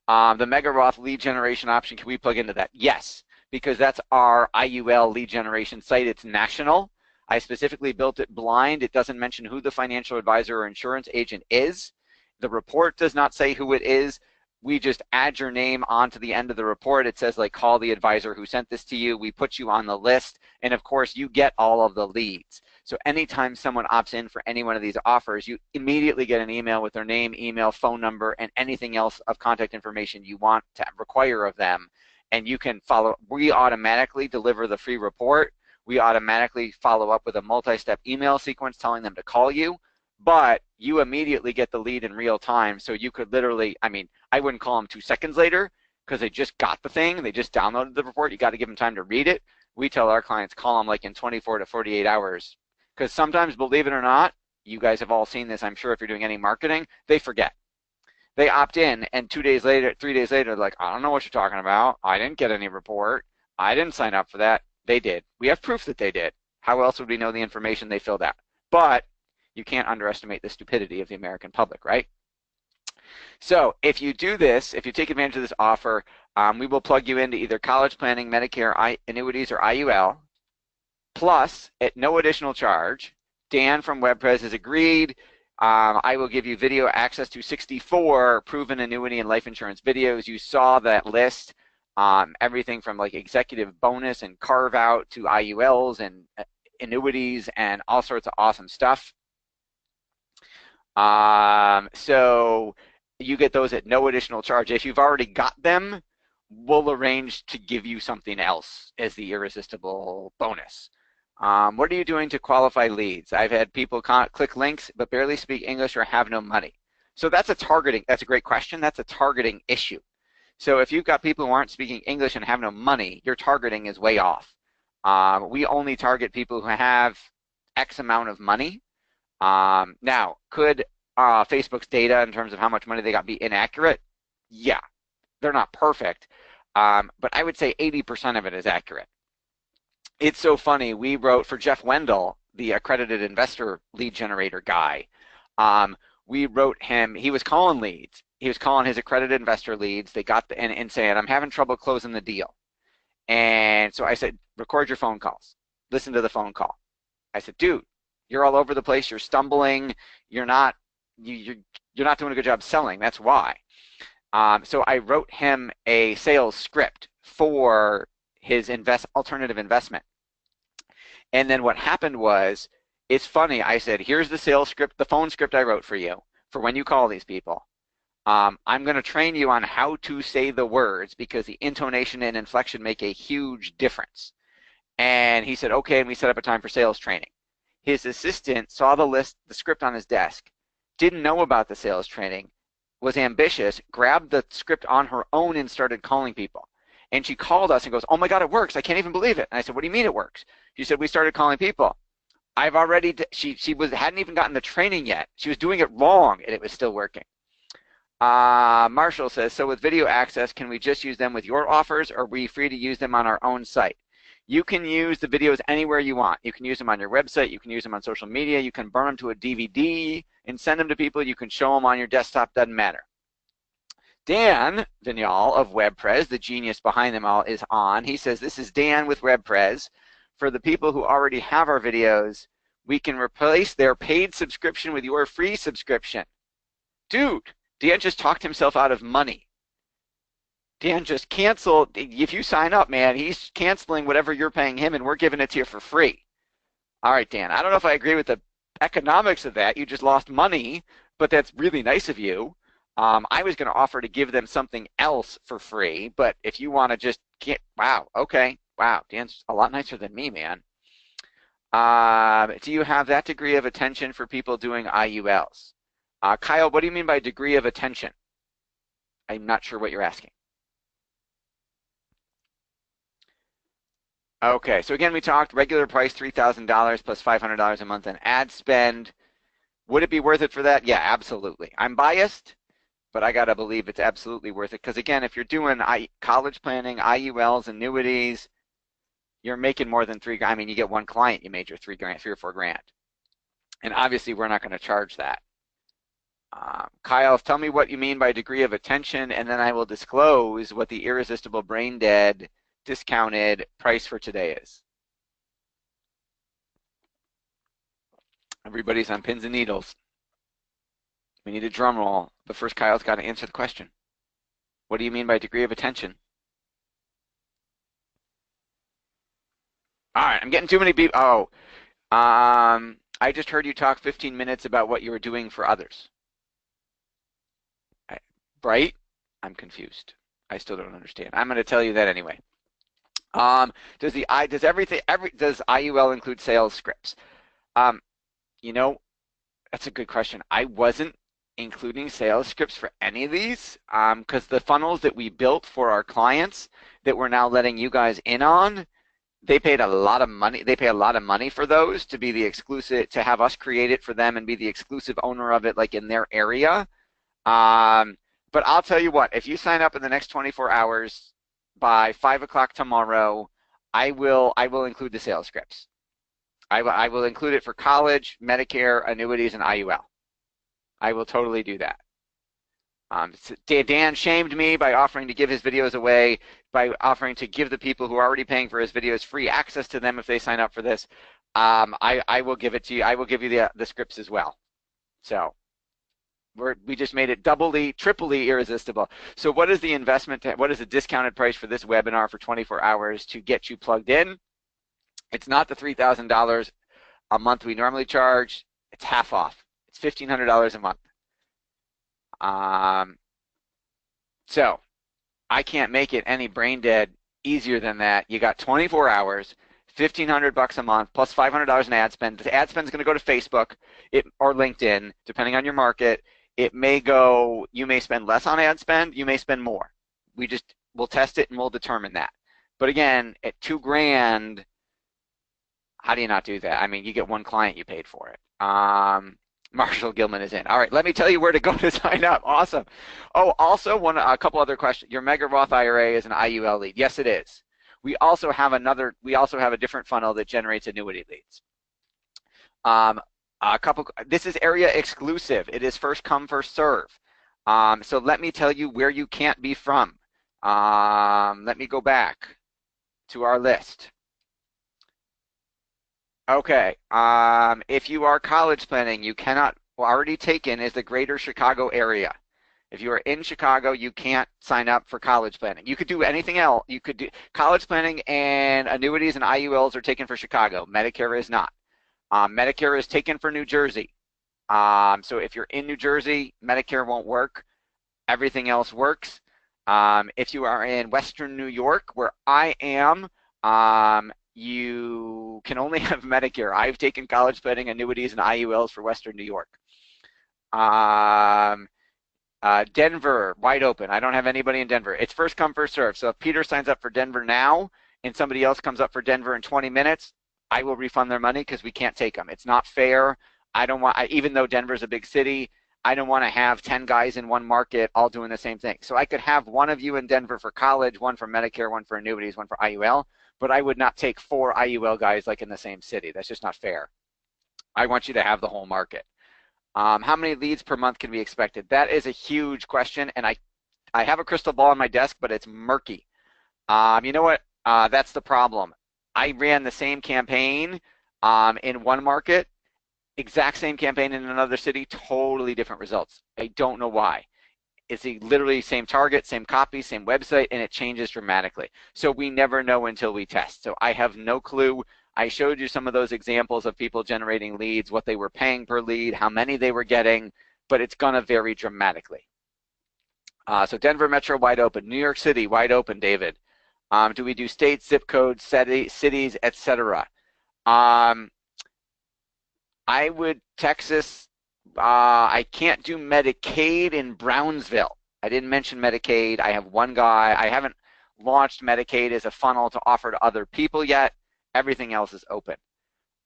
am. The Mega Roth lead generation option, can we plug into that? Yes, because that's our IUL lead generation site. It's national. I specifically built it blind. It doesn't mention who the financial advisor or insurance agent is. The report does not say who it is. We just add your name onto the end of the report. It says, like, call the advisor who sent this to you. We put you on the list, and of course, you get all of the leads. So anytime someone opts in for any one of these offers, you immediately get an email with their name, email, phone number, and anything else of contact information you want to require of them. and you can follow. We automatically deliver the free report. We automatically follow up with a multi-step email sequence telling them to call you, but you immediately get the lead in real time. So you could literally, I mean, I wouldn't call them 2 seconds later because they just got the thing. They just downloaded the report. You got to give them time to read it. We tell our clients call them like in 24 to 48 hours because sometimes, believe it or not, you guys have all seen this, I'm sure, if you're doing any marketing, they forget. They opt in, and 2 days later, 3 days later, they're like, I don't know what you're talking about. I didn't get any report. I didn't sign up for that. They did. We have proof that they did. How else would we know the information they filled out? But you can't underestimate the stupidity of the American public, right? So if you do this, if you take advantage of this offer, we will plug you into either college planning, Medicare, annuities, or IUL, plus at no additional charge. Dan from WebPres has agreed. I will give you video access to 64 proven annuity and life insurance videos. You saw that list. Everything from like executive bonus and carve out to IULs and annuities and all sorts of awesome stuff. So you get those at no additional charge. If you've already got them, we'll arrange to give you something else as the irresistible bonus. What are you doing to qualify leads? I've had people click links but barely speak English or have no money. So that's a great question. That's a targeting issue. So if you've got people who aren't speaking English and have no money, your targeting is way off. We only target people who have X amount of money. Now, could Facebook's data in terms of how much money they got be inaccurate? Yeah, they're not perfect, but I would say 80% of it is accurate. It's so funny. We wrote for Jeff Wendell, the accredited investor lead generator guy. We wrote him. He was calling leads. He was calling his accredited investor leads. They got and saying, I'm having trouble closing the deal. And so I said, record your phone calls. Listen to the phone call. I said, dude, you're all over the place. You're stumbling. You're not doing a good job selling. That's why. So I wrote him a sales script for his alternative investment. And then what happened was, it's funny. I said, here's the sales script, the phone script I wrote for you for when you call these people. I'm going to train you on how to say the words because the intonation and inflection make a huge difference. And he said, okay, and we set up a time for sales training. His assistant saw the script on his desk, didn't know about the sales training, was ambitious, grabbed the script on her own and started calling people. And she called us and goes, oh my God, it works. I can't even believe it. And I said, what do you mean it works? She said, we started calling people. She hadn't even gotten the training yet. She was doing it wrong and it was still working. Marshall says, so with video access, can we just use them with your offers or are we free to use them on our own site? You can use the videos anywhere you want. You can use them on your website. You can use them on social media. You can burn them to a DVD and send them to people. You can show them on your desktop. Doesn't matter. Dan Vignal of WebPres, the genius behind them all, is on. He says, this is Dan with WebPres. For the people who already have our videos, we can replace their paid subscription with your free subscription. Dude, Dan just talked himself out of money. Dan just canceled. If you sign up, man, he's canceling whatever you're paying him, and we're giving it to you for free. All right, Dan, I don't know if I agree with the economics of that. You just lost money, but that's really nice of you. I was going to offer to give them something else for free, but if you want to just get, wow, okay, wow, Dan's a lot nicer than me, man. Do you have that degree of attention for people doing IULs? Kyle, what do you mean by degree of attention? I'm not sure what you're asking. Okay, so again, we talked regular price $3,000 plus $500 a month in ad spend. Would it be worth it for that? Yeah, absolutely. I'm biased, but I gotta believe it's absolutely worth it because again, if you're doing college planning, IULs, annuities, you're making more than $3,000. I mean, you get one client, you made your $3 or $4 grand, and obviously we're not going to charge that. Kyle, tell me what you mean by degree of attention, and then I will disclose what the irresistible brain dead discounted price for today is. Everybody's on pins and needles. We need a drum roll, but first Kyle's got to answer the question. What do you mean by degree of attention? All right, I'm getting too many people. Oh, I just heard you talk 15 minutes about what you were doing for others. Right? I'm confused. I still don't understand. I'm going to tell you that anyway. Does IUL include sales scripts? You know, that's a good question. I wasn't including sales scripts for any of these because the funnels that we built for our clients that we're now letting you guys in on, they paid a lot of money. They pay a lot of money for those to be the exclusive, to have us create it for them and be the exclusive owner of it, like in their area. But I'll tell you what, if you sign up in the next 24 hours by 5 o'clock tomorrow, I will include the sales scripts. I will include it for college, Medicare, annuities, and IUL. I will totally do that. Dan shamed me by offering to give his videos away, by offering to give the people who are already paying for his videos free access to them if they sign up for this. I will give it to you. I will give you the scripts as well. So we just made it doubly, triply irresistible. So what is the investment? What is the discounted price for this webinar for 24 hours to get you plugged in? It's not the $3,000 a month we normally charge. It's half off. It's $1,500 a month. So I can't make it any brain dead easier than that. You got 24 hours, $1,500 a month, plus $500 in ad spend. The ad spend is going to go to Facebook or LinkedIn, depending on your market. It may go, you may spend less on ad spend, you may spend more. We'll test it and we'll determine that. But again, at $2,000, how do you not do that? I mean, you get one client, you paid for it. Marshall Gilman is in. All right, let me tell you where to go to sign up. Awesome. Oh, also a couple other questions. Your Mega Roth IRA is an IUL lead. Yes, it is. We also have a different funnel that generates annuity leads. This is area exclusive. It is first come, first serve. So let me tell you where you can't be from. Let me go back to our list. Okay, if you are college planning, you cannot, already taken is the greater Chicago area. If you are in Chicago, you can't sign up for college planning. You could do anything else. You could do college planning, and annuities and IULs are taken for Chicago. Medicare is not. Medicare is taken for New Jersey. So if you're in New Jersey, Medicare won't work. Everything else works. If you are in Western New York, where I am, you can only have Medicare. I've taken college planning, annuities, and IULs for Western New York. Denver, wide open. I don't have anybody in Denver. It's first come, first serve. So if Peter signs up for Denver now and somebody else comes up for Denver in 20 minutes, I will refund their money because we can't take them. It's not fair. I don't want, even though Denver's a big city, I don't want to have 10 guys in one market all doing the same thing. So I could have one of you in Denver for college, one for Medicare, one for annuities, one for IUL, but I would not take 4 IUL guys like in the same city. That's just not fair. I want you to have the whole market. How many leads per month can be expected? That is a huge question, and I have a crystal ball on my desk, but it's murky. You know what? That's the problem. I ran the same campaign in one market, exact same campaign in another city, totally different results. I don't know why. It's literally same target, same copy, same website, and it changes dramatically. So we never know until we test. So I have no clue. I showed you some of those examples of people generating leads, what they were paying per lead, how many they were getting, but it's going to vary dramatically. So Denver Metro, wide open. New York City, wide open, David. Do we do states, zip codes, cities, etc.? I would Texas. I can't do Medicaid in Brownsville. I didn't mention Medicaid. I have one guy. I haven't launched Medicaid as a funnel to offer to other people yet. Everything else is open.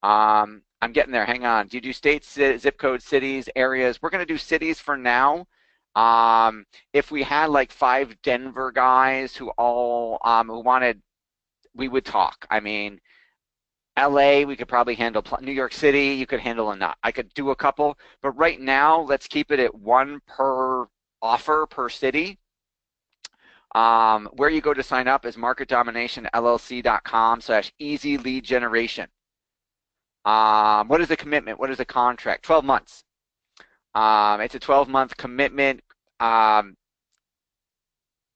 I'm getting there. Hang on. Do you do states, zip codes, cities, areas? We're going to do cities for now. If we had like 5 Denver guys who all who wanted, we would talk. I mean, LA, we could probably handle. New York City, you could handle enough. I could do a couple, but right now, let's keep it at 1 per offer per city. Where you go to sign up is marketdominationllc.com/easy lead generation. What is the commitment? What is the contract? 12 months. It's a 12-month commitment.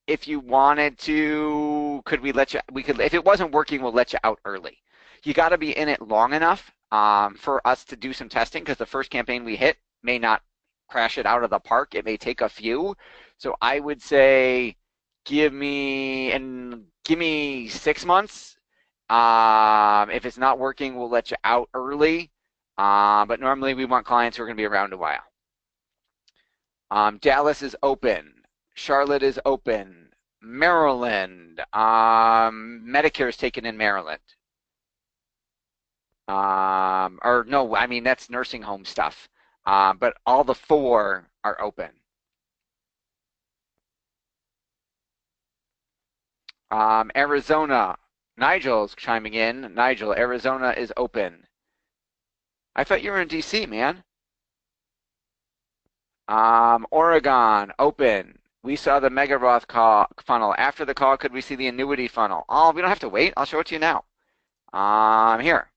If you wanted to, could we let you? We could. If it wasn't working, we'll let you out early. You got to be in it long enough for us to do some testing, because the first campaign we hit may not crash it out of the park. It may take a few. So I would say give me 6 months. If it's not working, we'll let you out early. But normally we want clients who are going to be around a while. Dallas is open. Charlotte is open. Maryland. Medicare is taken in Maryland. Or no, I mean, that's nursing home stuff. But all the 4 are open. Arizona. Nigel's chiming in. Nigel, Arizona is open. I thought you were in DC, man. Oregon, open. We saw the Mega Roth funnel. After the call, could we see the annuity funnel? Oh, we don't have to wait. I'll show it to you now. Here.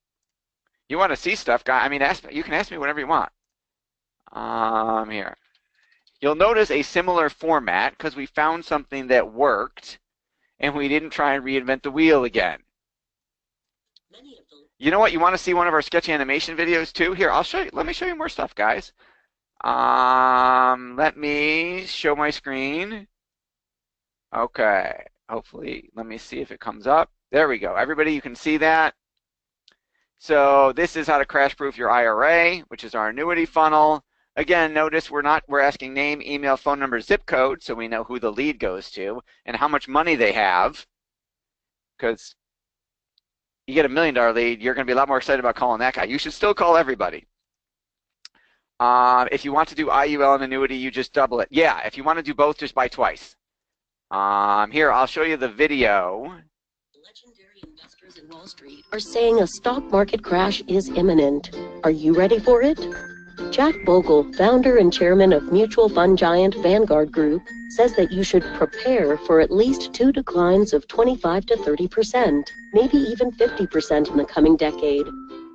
You want to see stuff, guy? I mean, you can ask me whatever you want. Here. You'll notice a similar format because we found something that worked and we didn't try and reinvent the wheel again. You know what? You want to see one of our sketchy animation videos too? Here, I'll show you. Let me show you more stuff, guys. Let me show my screen. Okay. Hopefully, let me see if it comes up. There we go. Everybody, you can see that. So this is how to crash-proof your IRA, which is our annuity funnel. Again, notice we're asking name, email, phone number, zip code, so we know who the lead goes to and how much money they have. Because you get $1 million lead, you're going to be a lot more excited about calling that guy. You should still call everybody. If you want to do IUL and annuity, you just double it. Yeah, if you want to do both, just buy twice. Here, I'll show you the video. Legendary investors in Wall Street are saying a stock market crash is imminent. Are you ready for it? Jack Bogle, founder and chairman of mutual fund giant Vanguard Group, says that you should prepare for at least 2 declines of 25 to 30%, maybe even 50% in the coming decade.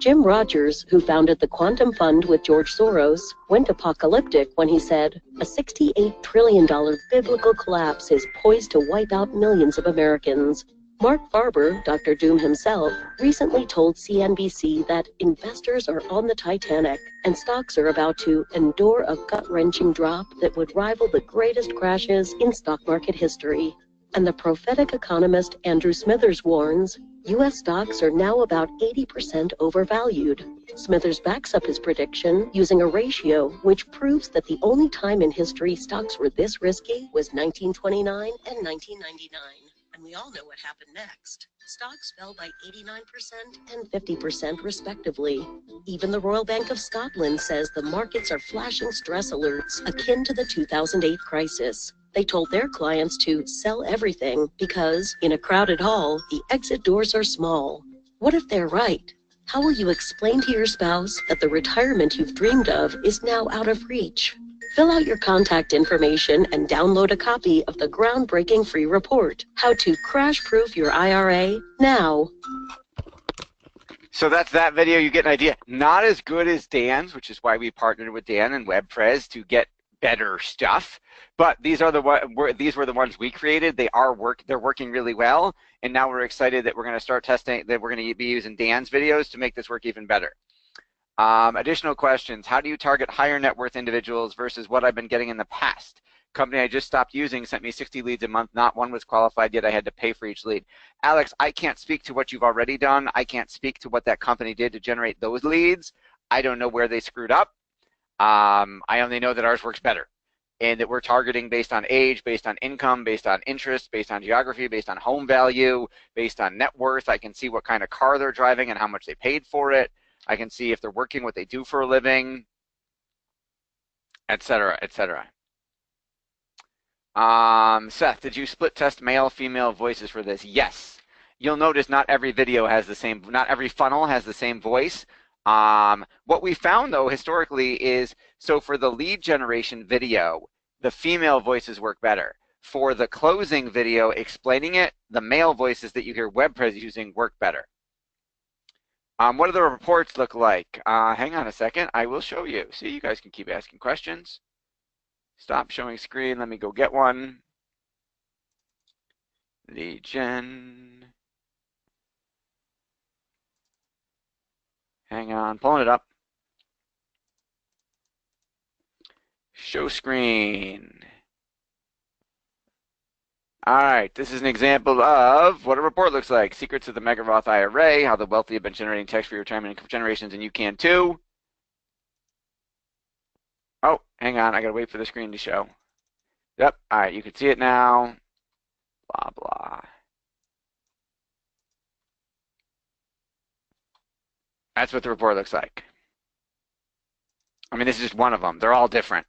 Jim Rogers, who founded the Quantum Fund with George Soros, went apocalyptic when he said, a $68 trillion biblical collapse is poised to wipe out millions of Americans. Mark Farber, Dr. Doom himself, recently told CNBC that investors are on the Titanic and stocks are about to endure a gut-wrenching drop that would rival the greatest crashes in stock market history. And the prophetic economist Andrew Smithers warns, U.S. stocks are now about 80% overvalued. Smithers backs up his prediction using a ratio which proves that the only time in history stocks were this risky was 1929 and 1999. And we all know what happened next. Stocks fell by 89% and 50% respectively. Even the Royal Bank of Scotland says the markets are flashing stress alerts akin to the 2008 crisis. They told their clients to sell everything because, in a crowded hall, the exit doors are small. What if they're right? How will you explain to your spouse that the retirement you've dreamed of is now out of reach? Fill out your contact information and download a copy of the groundbreaking free report, How to Crash-Proof Your IRA Now. So that's that video. You get an idea. Not as good as Dan's, which is why we partnered with Dan and WebPrez to get better stuff. But these were the ones we created. They're working really well. And now we're excited that we're going to start testing, that we're going to be using Dan's videos to make this work even better. Additional questions. How do you target higher net worth individuals versus what I've been getting in the past? Company I just stopped using sent me 60 leads a month. Not one was qualified, yet I had to pay for each lead. Alex, I can't speak to what you've already done. I can't speak to what that company did to generate those leads. I don't know where they screwed up. I only know that ours works better and that we're targeting based on age, based on income, based on interest, based on geography, based on home value, based on net worth. I can see what kind of car they're driving and how much they paid for it. I can see if they're working, what they do for a living, et cetera, et cetera. Seth, did you split test male, female voices for this? Yes. You'll notice not every video has the same, not every funnel has the same voice. What we found though historically is, so for the lead generation video, the female voices work better. For the closing video explaining it, the male voices that you hear WebPrez using work better. What do the reports look like? Hang on a second, I will show you. See, you guys can keep asking questions. Stop showing screen, let me go get one. Lead gen. Hang on, pulling it up. Show screen. All right, this is an example of what a report looks like. Secrets of the Mega Roth IRA, how the wealthy have been generating tax-free retirement income for generations, and you can too. Oh, hang on, I gotta wait for the screen to show. Yep, all right, you can see it now. Blah, blah. That's what the report looks like. I mean, this is just one of them. They're all different.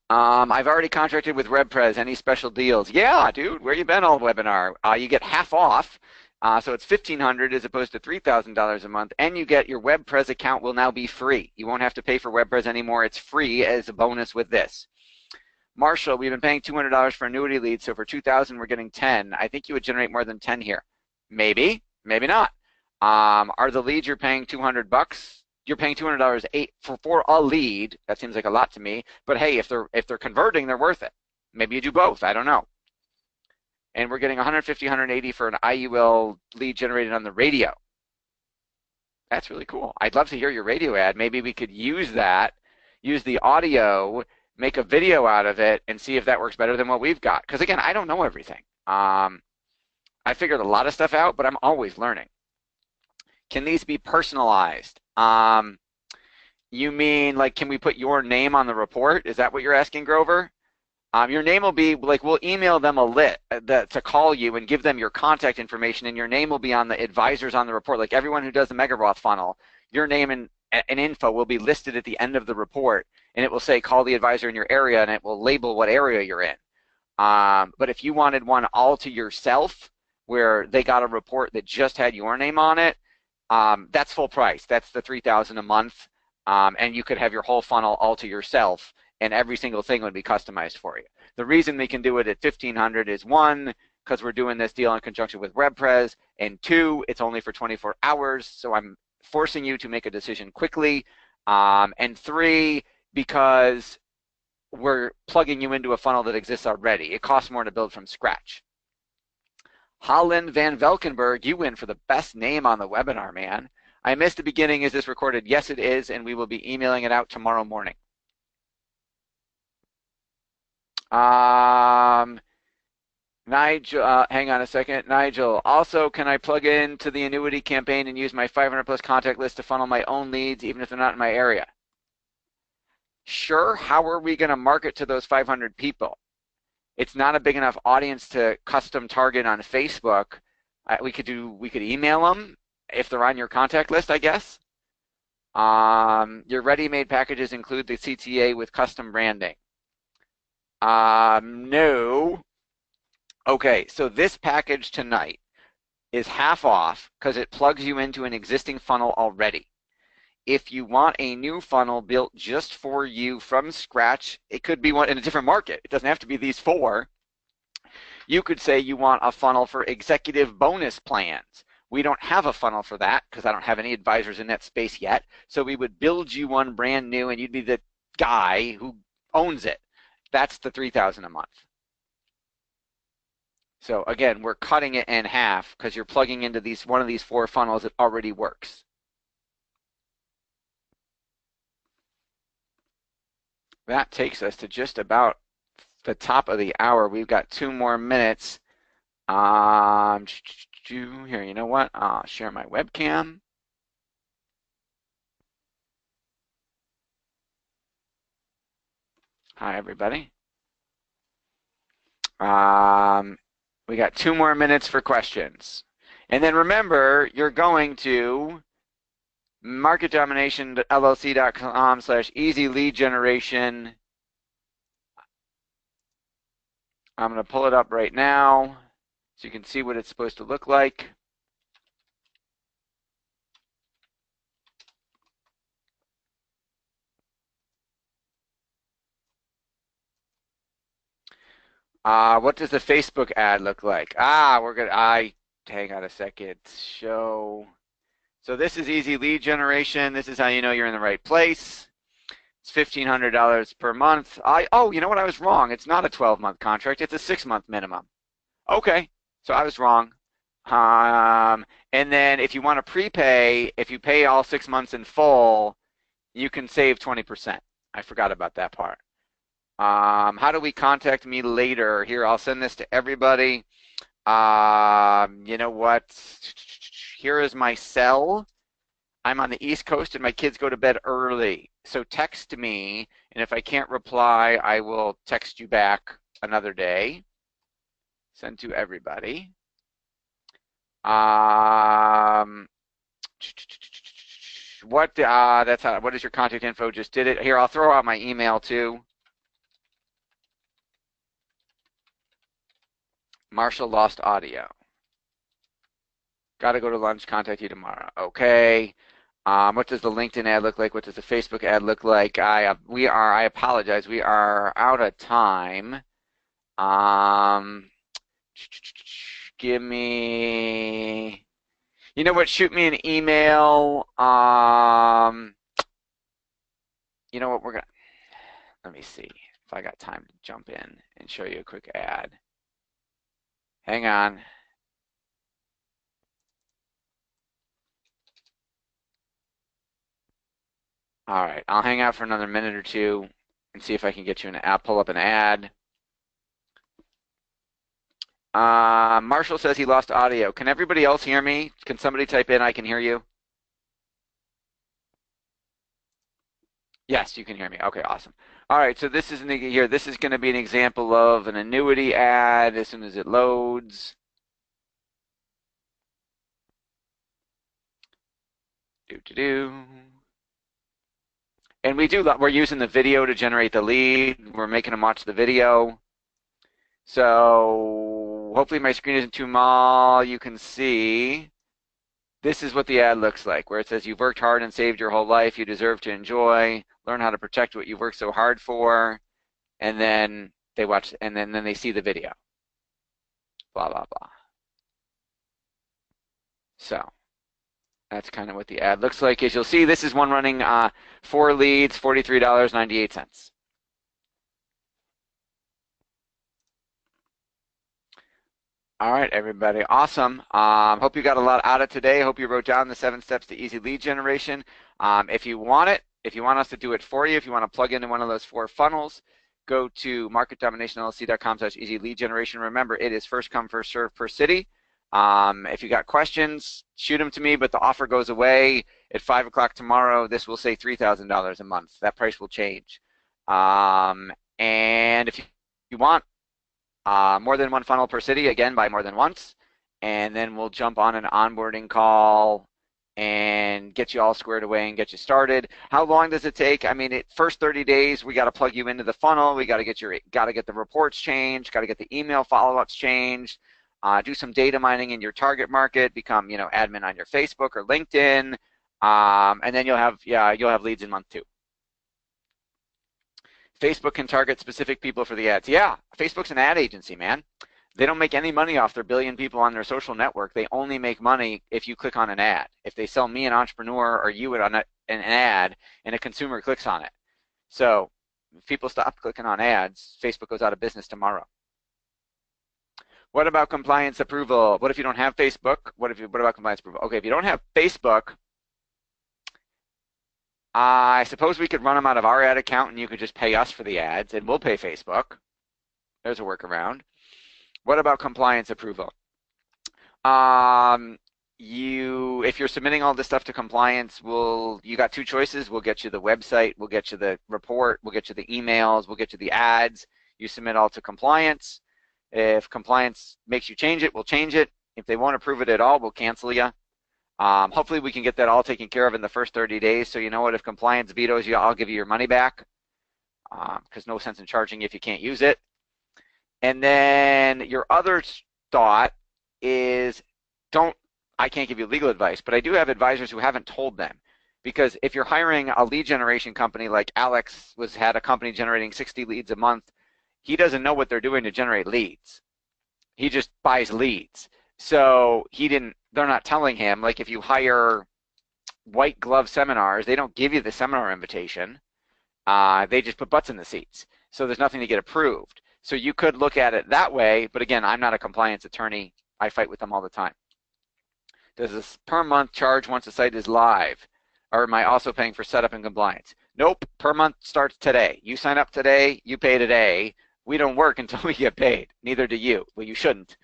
I've already contracted with RevPres. Any special deals? Yeah, dude, where you been all webinar? You get half off. So it's $1,500 as opposed to $3,000 a month, and you get your WebPres account will now be free. You won't have to pay for WebPres anymore. It's free as a bonus with this. Marshall, we've been paying $200 for annuity leads, so for $2,000 we're getting 10. I think you would generate more than 10 here. Maybe, maybe not. Are the leads you're paying $200? You're paying $200 for a lead. That seems like a lot to me. But hey, if they're converting, they're worth it. Maybe you do both. I don't know. And we're getting 150, 180 for an IUL lead generated on the radio. That's really cool. I'd love to hear your radio ad. Maybe we could use that, use the audio, make a video out of it, and see if that works better than what we've got. Because again, I don't know everything. I figured a lot of stuff out, but I'm always learning. Can these be personalized? You mean like, can we put your name on the report? Is that what you're asking, Grover? Your name will be like, we'll email them a lit to call you and give them your contact information, and your name will be on the advisors on the report. Like everyone who does the Mega Roth funnel, your name and info will be listed at the end of the report, and it will say call the advisor in your area, and it will label what area you're in. But if you wanted one all to yourself, where they got a report that just had your name on it, that's full price. That's the $3,000 a month, and you could have your whole funnel all to yourself, and every single thing would be customized for you. The reason we can do it at $1,500 is one, because we're doing this deal in conjunction with RevPres, and two, it's only for 24 hours, so I'm forcing you to make a decision quickly, and three, because we're plugging you into a funnel that exists already. It costs more to build from scratch. Holland Van Velkenberg, you win for the best name on the webinar, man. I missed the beginning. Is this recorded? Yes, it is, and we will be emailing it out tomorrow morning. Nigel, hang on a second. Nigel, also, can I plug into the annuity campaign and use my 500 plus contact list to funnel my own leads, even if they're not in my area? Sure. How are we going to market to those 500 people? It's not a big enough audience to custom target on Facebook. We could email them if they're on your contact list, I guess. Your ready-made packages include the CTA with custom branding. No. Okay, so this package tonight is half off because it plugs you into an existing funnel already. If you want a new funnel built just for you from scratch, it could be one in a different market. It doesn't have to be these four. You could say you want a funnel for executive bonus plans. We don't have a funnel for that because I don't have any advisors in that space yet. So we would build you one brand new, and you'd be the guy who owns it. That's the $3,000 a month. So again, we're cutting it in half because you're plugging into one of these four funnels that already works. That takes us to just about the top of the hour. We've got 2 more minutes. Here, you know what? I'll share my webcam. Hi, everybody. We got 2 more minutes for questions. And then remember, you're going to marketdomination.llc.com/easy lead generation. I'm going to pull it up right now so you can see what it's supposed to look like. What does the Facebook ad look like? Hang on a second. So this is easy lead generation. This is how you know you're in the right place. It's $1,500 per month. Oh, you know what? I was wrong. It's not a 12-month contract. It's a 6-month minimum. Okay, so I was wrong. And then if you want to prepay, if you pay all 6 months in full, you can save 20%. I forgot about that part. How do we contact me later? Here, I'll send this to everybody. You know what? Here is my cell. I'm on the East Coast and my kids go to bed early. So text me, and if I can't reply, I will text you back another day. Send to everybody. What is your contact info? Just did it. Here, I'll throw out my email too. Marshall lost audio. Got to go to lunch. Contact you tomorrow. Okay. What does the LinkedIn ad look like? What does the Facebook ad look like? I apologize. We are out of time. Give me, you know what? Shoot me an email. You know what? Let me see if I got time to jump in and show you a quick ad. Hang on. All right, I'll hang out for another minute or two and see if I can get you an app, pull up an ad. Marshall says he lost audio. Can everybody else hear me? Can somebody type in, I can hear you? Yes, you can hear me. Okay, awesome. All right, so this is here. This is going to be an example of an annuity ad as soon as it loads. And we're using the video to generate the lead. We're making them watch the video. So hopefully my screen isn't too small. You can see this is what the ad looks like, where it says you've worked hard and saved your whole life. You deserve to enjoy. Learn how to protect what you've worked so hard for. And then they watch, and then they see the video. Blah, blah, blah. So that's kind of what the ad looks like. As you'll see, this is one running 4 leads, $43.98. All right, everybody. Awesome. Hope you got a lot out of today. Hope you wrote down the 7 steps to easy lead generation. If you want us to do it for you, if you want to plug into one of those 4 funnels, go to marketdominationllc.com/easy lead generation. Remember, it is first come, first serve per city. If you got questions, shoot them to me, but the offer goes away at 5 o'clock tomorrow. This will say $3,000 a month. That price will change. And if you want more than 1 funnel per city, again, buy more than once, and then we'll jump on an onboarding call and get you all squared away and get you started. How long does it take? I mean, first 30 days, we got to plug you into the funnel. We got to get the reports changed, got to get the email follow-ups changed, do some data mining in your target market, become, admin on your Facebook or LinkedIn, and then you'll have leads in month 2. Facebook can target specific people for the ads. Yeah, Facebook's an ad agency, man. They don't make any money off their billion people on their social network. They only make money if you click on an ad. If they sell me, an entrepreneur, or you on an ad, and a consumer clicks on it. So if people stop clicking on ads, Facebook goes out of business tomorrow. What about compliance approval? What if you don't have Facebook? What about compliance approval? Okay, if you don't have Facebook, I suppose we could run them out of our ad account and you could just pay us for the ads and we'll pay Facebook. There's a workaround. What about compliance approval? If you're submitting all this stuff to compliance, you got 2 choices. We'll get you the website, we'll get you the report, we'll get you the emails, we'll get you the ads. You submit all to compliance. If compliance makes you change it, we'll change it. If they won't approve it at all, we'll cancel you. Hopefully we can get that all taken care of in the first 30 days. So you know what, if compliance vetoes you, I'll give you your money back, because no sense in charging you if you can't use it. And then your other thought is, I can't give you legal advice, but I do have advisors who haven't told them. Because if you're hiring a lead generation company, like Alex had a company generating 60 leads a month, he doesn't know what they're doing to generate leads. He just buys leads. So they're not telling him, like if you hire white glove seminars, they don't give you the seminar invitation. They just put butts in the seats. So there's nothing to get approved. So you could look at it that way, but again, I'm not a compliance attorney. I fight with them all the time. Does this per month charge once the site is live? Or am I also paying for setup and compliance? Nope, per month starts today. You sign up today, you pay today. We don't work until we get paid. Neither do you. Well, you shouldn't.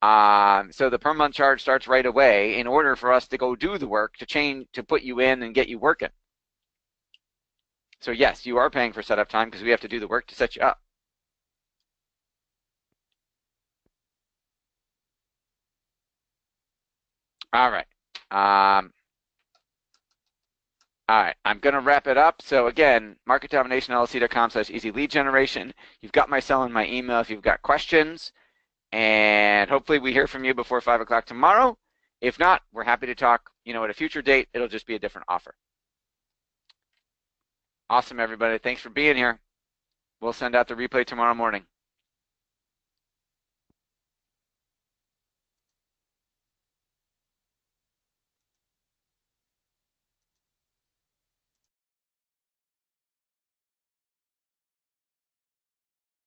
So the per month charge starts right away in order for us to go do the work to put you in and get you working. So yes, you are paying for setup time because we have to do the work to set you up. All right. All right, I'm going to wrap it up. So again, marketdominationllc.com/easy lead generation. You've got my cell and my email if you've got questions. And hopefully we hear from you before 5 o'clock tomorrow. If not, we're happy to talk, at a future date. It'll just be a different offer. Awesome, everybody. Thanks for being here. We'll send out the replay tomorrow morning.